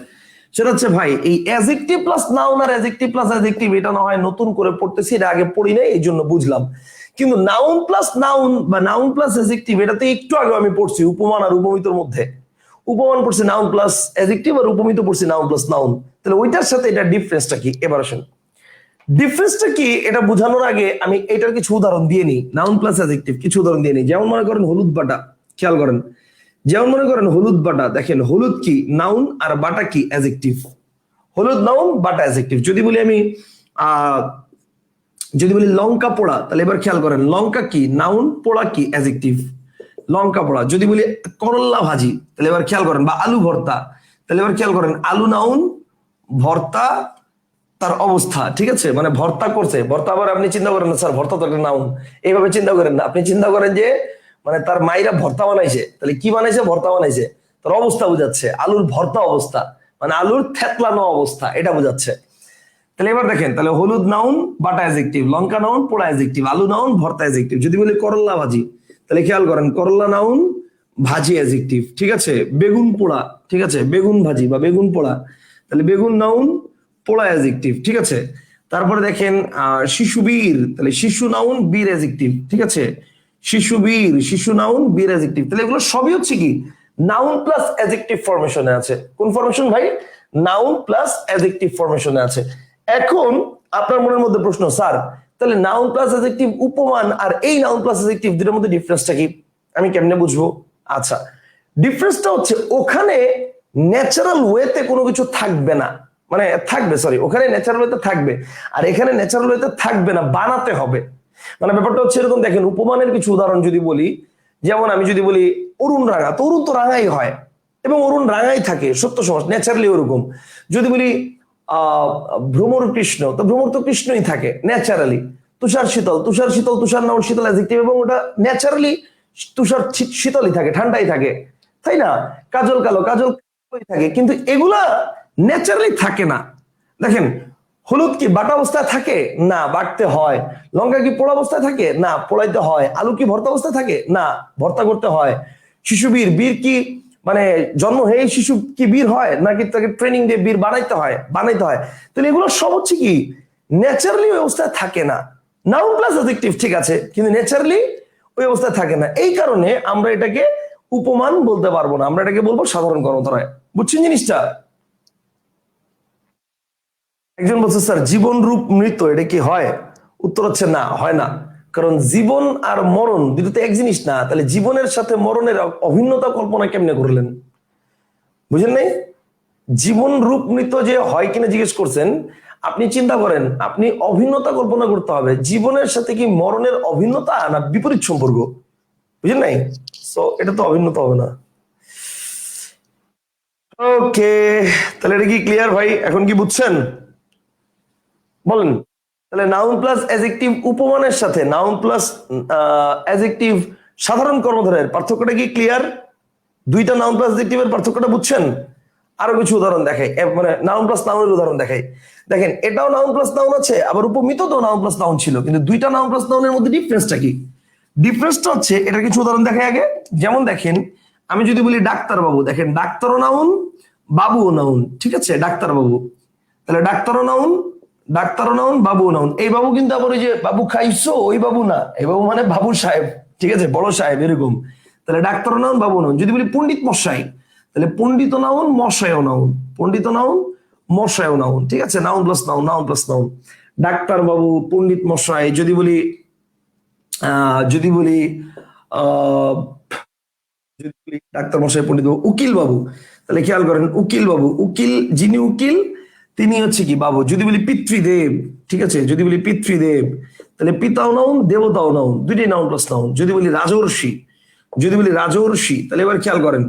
সেটা হচ্ছে ভাই এই অ্যাডজেক্টিভ প্লাস নাউন আর অ্যাডজেক্টিভ প্লাস অ্যাডজেক্টিভ এটা না হয় নতুন করে পড়তেছি, এটা আগে পড়ি নাই এই জন্য বুঝলাম, কিন্তু নাউন প্লাস নাউন বা নাউন প্লাস অ্যাডজেক্টিভ এটাতে একটু আগে আমি পড়ছি উপমান আর উপমিতর মধ্যে। উপমান পড়ছি নাউন প্লাস অ্যাডজেক্টিভ, আর উপমিত পড়ছি নাউন প্লাস নাউন। তাহলে ওইটার সাথে এটা ডিফারেন্সটা কি? এবার আসেন, ডিফারেন্সটা কি এটা বোঝানোর আগে আমি এটার কিছু উদাহরণ দিয়ে নিই। নাউন প্লাস অ্যাডজেক্টিভ কিছু উদাহরণ দিয়ে নিই। যেমন মনে করেন হলুদ বাটা, খেয়াল করেন, যেমন মনে করেন হলুদ বাটা, দেখেন হলুদ কি নাউন আর বাটা কি অ্যাডজেক্টিভ। হলুদ নাউন, বাটা অ্যাডজেক্টিভ। যদি বলি আমি আহ যদি বলি লঙ্কা পোড়া, তাহলে এবার খেয়াল করেন লঙ্কা কি নাউন, পোড়া কি অ্যাডজেক্টিভ। লঙ্কা পোড়া। যদি বলি করল্লা ভাজি, তাহলে এবার খেয়াল করেন, বা আলু ভর্তা, তাহলে এবার খেয়াল করেন আলু নাউন, ভর্তা তার অবস্থা, ঠিক আছে, মানে ভর্তা করছে, ভর্তা। আবার আপনি চিন্তা করেন না স্যার ভর্তা তো একটা নাউন, এইভাবে চিন্তা করেন না। আপনি চিন্তা করেন যে মানে তার মাইরা ভর্তা বানাইছে, তাহলে কি বানাইছে? ভর্তা বানাইছে, তার অবস্থা বোঝাচ্ছে আলুর ভর্তা অবস্থা, মানে আলুর থেতলানো অবস্থা, এটা বোঝাচ্ছে। তাহলে এবার দেখেন, তাহলে হলুদ নাউন, বাটা অ্যাডজেক্টিভ, লঙ্কা নাউন, পোড়া অ্যাডজেক্টিভ, আলু নাউন, ভর্তা অ্যাডজেক্টিভ। যদি বলি করল্লা ভাজি, তাহলে খেয়াল করেন করল্লা নাউন, ভাজি অ্যাডজেক্টিভ, ঠিক আছে। বেগুন পোড়া, ঠিক আছে, বেগুন ভাজি বা বেগুন পোড়া, তাহলে বেগুন নাউন, পোড়া অ্যাডজেক্টিভ, ঠিক আছে। তারপরে দেখেন শিশু বীর, তাহলে শিশু নাউন, বীর অ্যাডজেক্টিভ, ঠিক আছে। শিশু বীর, শিশু নাউন, বীর অ্যাডজেক্টিভ। তাহলে এগুলো সবই হচ্ছে কি নাউন প্লাস অ্যাডজেক্টিভ ফরমেশনে আছে। কোন ফরমেশন ভাই? নাউন প্লাস অ্যাডজেক্টিভ ফরমেশনে আছে। এখন আপনার মনের মধ্যে প্রশ্ন, স্যার তাহলে নাউন প্লাস অ্যাডজেক্টিভ উপমান আর এই নাউন প্লাস অ্যাডজেক্টিভ দুটোর মধ্যে ডিফারেন্সটা কি? আমি কেমনে বুঝবো? আচ্ছা, ডিফারেন্সটা হচ্ছে ওখানে ন্যাচারাল ওয়েতে কোনো কিছু থাকবে না, মানে থাকবে, সরি, ওখানে ন্যাচারাল ওয়েতে থাকবে, আর এখানে ন্যাচারাল ওয়েতে থাকবে না, বানাতে হবে। মানে ব্যাপারটা হচ্ছে এরকম, দেখেন উপমানের কিছু উদাহরণ যদি বলি, যেমন আমি যদি বলি অরুণ রাঙা, তো অরুণ তো রাঙাই হয় এবং অরুণ রাঙাই থাকে, সত্য সমাস, ন্যাচারালি ওরকম। যদি বলি ভ্রমর কৃষ্ণ, তো ভ্রমর তো কৃষ্ণই থাকে ন্যাচারালি। তুষার শীতল, তুষার শীতল, তুষার নাউন, শীতল অ্যাডজেক্টিভ, এবং ওটা ন্যাচারালি তুষার শীতলই থাকে, ঠান্ডাই থাকে, তাই না? কাজল কালো, কাজল কালোই থাকে, কিন্তু এগুলা ন্যাচারালি থাকে না। দেখেন হলুদ কি বাটা অবস্থায় থাকে? না, বাটতে হয়। লঙ্কা কি পোড়া অবস্থায় থাকে? না, পোড়াইতে হয়। আলু কি ভর্তা অবস্থায় থাকে? না, ভর্তা করতে হয়। শিশু বীর, বীর কি মানে জন্ম হয়ে শিশু কি বীর হয়, নাকি তাকে ট্রেনিং দিয়ে বীর বানাইতে হয়? বানাইতে হয়। তাহলে এগুলো সব হচ্ছে কি ন্যাচারালি ওই অবস্থায় থাকে না। নাউন প্লাস অ্যাডজেক্টিভ ঠিক আছে, কিন্তু ন্যাচারালি ওই অবস্থায় থাকে না। এই কারণে আমরা এটাকে উপমান বলতে পারবো না, আমরা এটাকে বলবো সাধারণ গণধারায়। বুঝছেন জিনিসটা? একজন বলছে স্যার জীবন রূপ মৃত, এটা কি হয়? উত্তর হচ্ছে না, হয় না। কারণ জীবন আর মরণ দুটো তো এক জিনিস না। তাহলে জীবনের সাথে মরণের অভিন্নতা কল্পনা কেমনে করলেন? বুঝেন নাই? জীবন রূপ মৃত যে হয় কিনা জিজ্ঞেস করছেন, আপনি চিন্তা করেন, আপনি অভিন্নতা কল্পনা করতে হবে, জীবনের সাথে কি মরণের অভিন্নতা না বিপরীত সম্পর্ক? বুঝেন নাই? সো এটা তো অভিন্নতা হবে না। ওকে, তাহলে এটা কি ক্লিয়ার ভাই? এখন কি বুঝছেন বলেন? তাহলে নাউন প্লাস অ্যাডজেক্টিভ উপমানের সাথে নাউন প্লাস অ্যাডজেক্টিভ সাধারণ কর্মধারয়ের পার্থক্যটা কি ক্লিয়ার? দুইটা নাউন প্লাস অ্যাডজেক্টিভের পার্থক্যটা বুঝছেন? আরো কিছু উদাহরণ দেখাই, মানে নাউন প্লাস নাউনের উদাহরণ দেখাই। দেখেন, এটাও নাউন প্লাস নাউন আছে, আবার উপমিত তো নাউন প্লাস নাউন ছিল, কিন্তু দুইটা নাউন প্লাস নাউনের মধ্যে ডিফারেন্সটা কি? ডিফারেন্সটা হচ্ছে, এটার কিছু উদাহরণ দেখাই আগে। যেমন দেখেন, আমি যদি বলি ডাক্তার বাবু, দেখেন ডাক্তারও নাউন, বাবুও নাউন, ঠিক আছে? ডাক্তার বাবু, তাহলে ডাক্তারও নাউন, ডাক্তারও নাউন, বাবুও নাউন। এই বাবু কিন্তু আবার ওই যে বাবু খাইছো ওই বাবু না, এই বাবু মানে বাবু সাহেব, ঠিক আছে? বড় সাহেব এরকম। তাহলে ডাক্তারও নাউন, বাবু নাউন। যদি বলি পণ্ডিত মশাই, তাহলে পণ্ডিত নাউন, মশায়ও নাউন, পণ্ডিত নাউন, মশায়ও নাউন, ঠিক আছে? Noun plus noun, noun plus noun. Doctor বাবু, পণ্ডিত মশাই। যদি বলি যদি বলি আহ যদি বলি ডাক্তার মশাই, পণ্ডিত বাবু, উকিল বাবু, তাহলে খেয়াল করেন উকিল বাবু, উকিল যিনি উকিল তিনি হচ্ছে কি বাবু। যদি বলি পিতৃদেব, ঠিক আছে? যদি বলি পিতৃদেব, তাহলে পিতাও নাউন, দেবতাও নাউন, দুইটাই নাউন প্লাস নাউন। যদি বলি রাজর্ষি, যদি বলি রাজর্ষি, তাহলে এবার খেয়াল করেন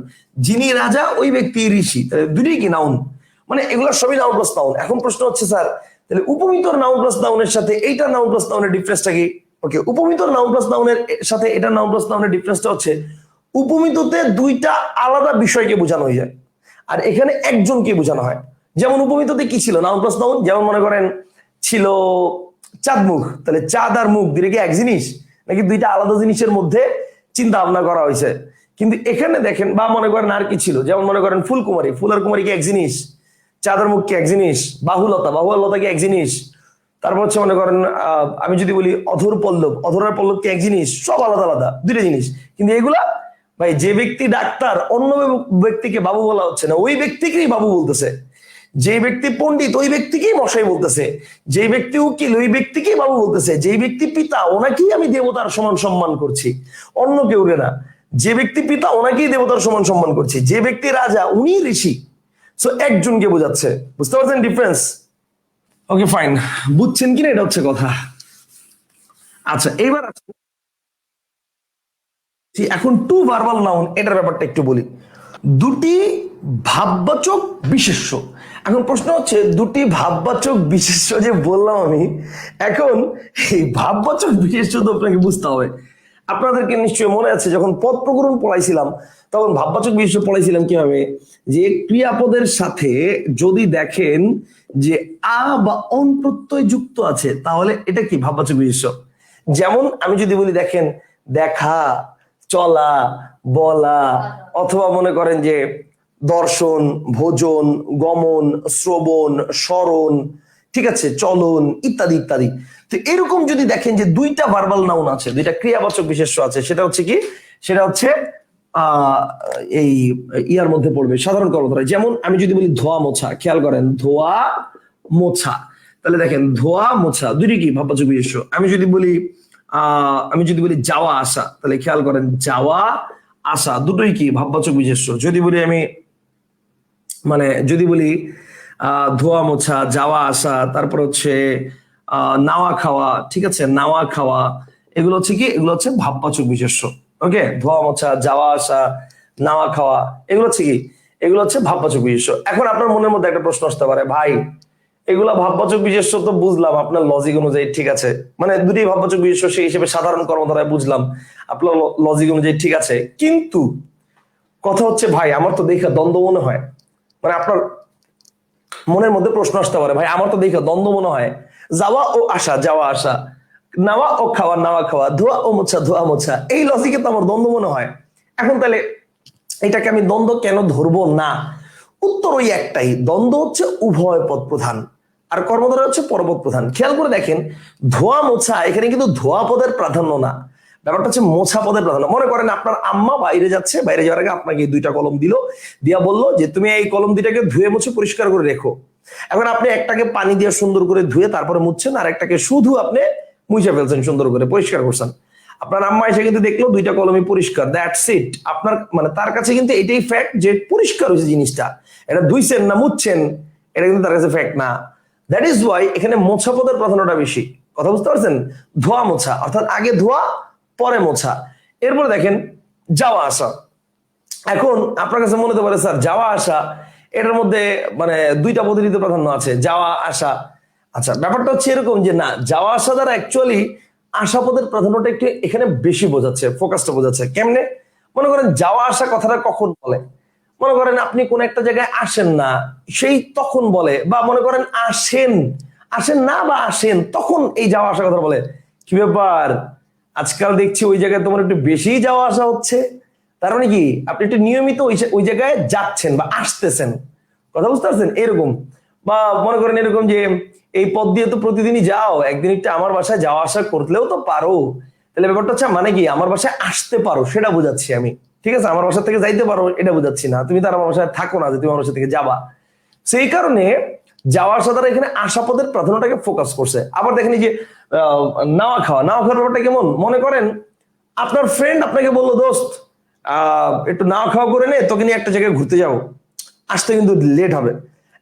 যিনি রাজা ওই ব্যক্তি ঋষি, তাহলে দুটোই কি নাউন। মানে এগুলো সবই নাউন প্লাস নাউন। এখন প্রশ্ন হচ্ছে স্যার, তাহলে উপমিতর নাউন প্লাস নাউনের সাথে এইটা নাউন প্লাস নাউনের ডিফারেন্সটা কি? ওকে, উপমিতর নাউন প্লাস নাউনের সাথে এটা নাউন প্লাস নাউনের ডিফারেন্সটা হচ্ছে, উপমিততে দুইটা আলাদা বিষয়কে বোঝানো হয়ে যায়, আর এখানে একজনকে বোঝানো হয়। যেমন উপমিততে কি ছিল নাউন প্লাস নাউন, যেমন মনে করেন ছিল চাঁদ মুখ, তাহলে চাঁদ আর মুখ দুইটা কি এক জিনিস নাকি দুইটা আলাদা জিনিসের মধ্যে চিন্তা ভাবনা করা হয়েছে? কিন্তু এখানে দেখেন, বা মনে করেন আর কি ছিল, যেমন মনে করেন ফুলকুমারী, ফুল আর কুমারী কি এক জিনিস? চাঁদের মুখ কি এক জিনিস? বাহুলতা, বাহুলতা কি এক জিনিস? তারপর হচ্ছে মনে করেন আমি যদি বলি অধর পল্লব, অধর আর পল্লব কি এক জিনিস? সব আলাদা আলাদা দুইটা জিনিস। কিন্তু এগুলা ভাই, যে ব্যক্তি ডাক্তার অন্য ব্যক্তিকে বাবু বলা হচ্ছে না, ওই ব্যক্তিকেই বাবু বলতেছে। যে ব্যক্তি পণ্ডিত ওই ব্যক্তিকেই মশাই বলতেছে। যে ব্যক্তি উকিল ওই ব্যক্তিকেই বাবু বলতেছে। যে ব্যক্তি পিতা ওনাকেই আমি দেবতার সমান সম্মান করছি, অন্য কেউ না। যে ব্যক্তি পিতা ওনাকেই দেবতার সমান সম্মান করছি। যে ব্যক্তি রাজা উনি ঋষি। সো একজনকে বোঝাচ্ছে। বুঝতে পারছেন ডিফারেন্স? ওকে ফাইন, বুঝছেন কিনা এটা হচ্ছে কথা। আচ্ছা, এবার এখন টু ভার্বাল নাউন, এটার ব্যাপারটা একটু বলি। দুটি ভাববাচক বিশেষ্য। এখন প্রশ্ন হচ্ছে, দুটি ভাববাচক বিশেষ্য যে বললাম আমি, এখন এই ভাববাচক বিশেষ্য তো আপনাকে বুঝতে হবে। আপনাদেরকে নিশ্চয়ই মনে আছে, যখন পদ প্রকরণ পড়াইছিলাম তখন ভাববাচক বিশেষ্য পড়াইছিলাম কিভাবে, যে ক্রিয়াপদের সাথে যদি দেখেন যে আ বা অন প্রত্যয় যুক্ত আছে, তাহলে এটা কি ভাববাচক বিশেষ্য। যেমন আমি যদি বলি দেখেন দেখা, চলা, বলা, অথবা মনে করেন যে দর্শন, ভোজন, গমন, শ্রবণ, স্মরণ, ঠিক আছে, চলন, ইত্যাদি ইত্যাদি। তো এরকম যদি দেখেন যে দুইটা ভার্বাল নাউন আছে, দুইটা ক্রিয়াবাচক বিশেষ্য আছে, সেটা হচ্ছে কি? সেটা হচ্ছে এই ইয়ার মধ্যে পড়বে সাধারণ কর্মধারয়। যেমন আমি যদি বলি ধোয়া মোছা, খেয়াল করেন ধোয়া মোছা, তাহলে দেখেন ধোয়া মোছা দুইটি কি ভাববাচক বিশেষ্য। আমি যদি বলি যাওয়া আসা, তাহলে খেয়াল করেন যাওয়া আসা দুটোই কি ভাববাচক বিশেষ্য। যদি বলি আমি মানে যদি বলি ধোয়া মোছা, যাওয়া আসা, তারপর হচ্ছে নাওয়া খাওয়া, ঠিক আছে, নাওয়া খাওয়া, এগুলো হচ্ছে কি? এগুলো হচ্ছে ভাববাচক বিশেষ্য। ওকে, ধোয়া মোছা, যাওয়া আসা, নাওয়া খাওয়া, এগুলো হচ্ছে কি? এগুলো হচ্ছে ভাববাচক বিশেষ্য। এখন আপনার মনের মধ্যে একটা প্রশ্ন আসতে পারে, ভাই এগুলা ভাববাচক বিশেষ্য তো বুঝলাম আপনার লজিক অনুযায়ী, ঠিক আছে, মানে দুটি ভাববাচক বিশেষ্য সেই হিসেবে সাধারণ কর্মধারায় বুঝলাম আপনার লজিক অনুযায়ী, ঠিক আছে, কিন্তু কথা হচ্ছে ভাই আমার তো দেখা দ্বন্দ্ব মনে হয়। মানে আপনার মনের মধ্যে প্রশ্ন আসতে পারে, ভাই আমার তো দেখা দ্বন্দ্ব মনে হয়, যাওয়া ও আসা, যাওয়া আসা, নাওয়া ও খাওয়া, নাওয়া খাওয়া, ধোয়া ও মোছা, ধোয়া মোছা, এই লজিকে তো আমার দ্বন্দ্ব মনে হয়। এখন তাহলে এটাকে আমি দ্বন্দ্ব কেন ধরবো না? উত্তর ওই একটাই, দ্বন্দ্ব হচ্ছে উভয় পদ প্রধান আর কর্মধারয় হচ্ছে পরপদ প্রধান। খেয়াল করে দেখেন ধোয়া মোছা, এখানে কিন্তু ধোয়া পদের প্রাধান্য না, ব্যাপারটা হচ্ছে মোছা পদের প্রাধান্য। মনে করেন আপনার আম্মা বাইরে যাচ্ছে, বাইরে যাওয়ার আগে আপনাকে দুইটা কলম দিল, দিয়া বললো যে তুমি এই কলম দুইটাকে ধুয়ে মুছে পরিষ্কার করে রেখো। এখন আপনি একটাকে পানি দিয়ে সুন্দর করে ধুয়ে তারপরে মুছছেন, আর একটাকে শুধু আপনি মুছে ফেলছেন, সুন্দর করে পরিষ্কার করছেন। আপনার আম্মা এসে কিন্তু দেখলো দুইটা কলমই পরিষ্কার, দ্যাটস ইট। আপনার মানে তার কাছে কিন্তু এটাই ফ্যাক্ট যে পরিষ্কার হয়েছে জিনিসটা। এটা ধুইছেন না মুছছেন এটা কিন্তু তার কাছে ফ্যাক্ট না। দ্যাট ইজ ওয়াই এখানে মোছা পদের প্রাধান্যটা বেশি। কথা বুঝতে পারছেন? ধোয়া মোছা অর্থাৎ আগে ধোয়া পরে মোছা। এরপরে দেখেন যাওয়া আসা। এখন আপনার কাছে মনে হতে পারে স্যার যাওয়া আসা এটার মধ্যে মানে দুইটা পদ্ধতিতে প্রাধান্য আছে, যাওয়া আসা। আচ্ছা, ব্যাপারটা হচ্ছে এরকম যে না, যাওয়া আসা দ্বারা অ্যাকচুয়ালি আশা পদের প্রাধান্যটা একটু এখানে বেশি বোঝাচ্ছে, ফোকাসটা বোঝাচ্ছে। কেমনে? মনে করেন যাওয়া আসা কথাটা কখন বলে? মনে করেন আপনি কোন একটা জায়গায় আসেন না, সেই তখন বলে। বা মনে করেন আসেন, আসেন না বা আসেন, তখন এই যাওয়া আসা কথা বলে। কি ব্যাপার, আজকাল দেখছি ওই জায়গায় তোমার একটু বেশি যাওয়া আসা হচ্ছে, তার মানে কি আপনি একটু নিয়মিত ওই জায়গায় যাচ্ছেন বা আসতেছেন। কথা বুঝতে পারছেন? এরকম। বা মনে করেন এরকম যে এই পথ দিয়ে তো প্রতিদিনই যাও, একদিন একটু আমার বাসায় যাওয়া আসা করলেও তো পারো। তাহলে ব্যাপারটা হচ্ছে মানে কি আমার বাসায় আসতে পারো সেটা বোঝাচ্ছি আমি। ঠিক আছে, আমার বাসা থেকে যাইতে পারো এটা বোঝাচ্ছি না, তুমি তার আমার বাসায় থাকো না যে তুমি আমার বাসা থেকে যাবা। সেই কারণে যাওয়ার সাথে এখানে আশাপদের প্রাধান্যটাকে ফোকাস করছে। আবার দেখেন এই যে নাওয়া খাওয়া, নাওয়া খাওয়ার ব্যাপারটা কেমন? মনে করেন আপনার ফ্রেন্ড আপনাকে বললো, দোস্ত একটু নাওয়া খাওয়া করে নে, তোকে নিয়ে একটা জায়গায় ঘুরতে যাবো, আসতে কিন্তু লেট হবে।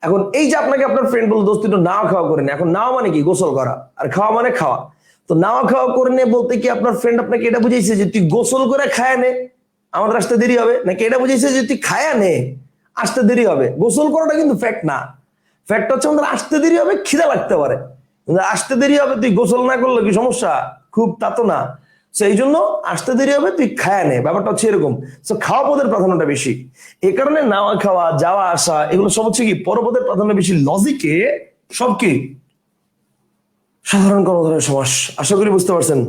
এখন এই যে আপনাকে আপনার ফ্রেন্ড বললো, দোস্ত একটু নাওয়া খাওয়া করে নে। এখন নাওয়া মানে কি? গোসল করা, আর খাওয়া মানে খাওয়া। তো নাওয়া খাওয়া করে নে বলতে কি আপনার ফ্রেন্ড আপনাকে এটা বুঝাইছে যে তুই গোসল করে খায় নে, আমাদের আসতে দেরি হবে? নাকি এটা বুঝাইছে যে তুই খায়া নে, আসতে দেরি হবে? গোসল করাটা কিন্তু ফ্যাক্ট না। ফ্যাক্ট হচ্ছে আমাদের আসতে দেরি হবে, খিদা লাগতে পারে। আসতে দেরি হবে, তুই গোসল না করলে কি সমস্যা? খুব তা তো না। সেই জন্য আসতে দেরি হবে, তুই খায়া নে, ব্যাপারটা হচ্ছে এরকম। খাওয়া পদের প্রাধান্যটা বেশি। এই কারণে নাওয়া খাওয়া, যাওয়া আসা এগুলো সব হচ্ছে কি পরপদের প্রাধান্য বেশি। লজিকে সব কি সাধারণ কর্মধারয় সমাস। আশা করি বুঝতে পারছেন।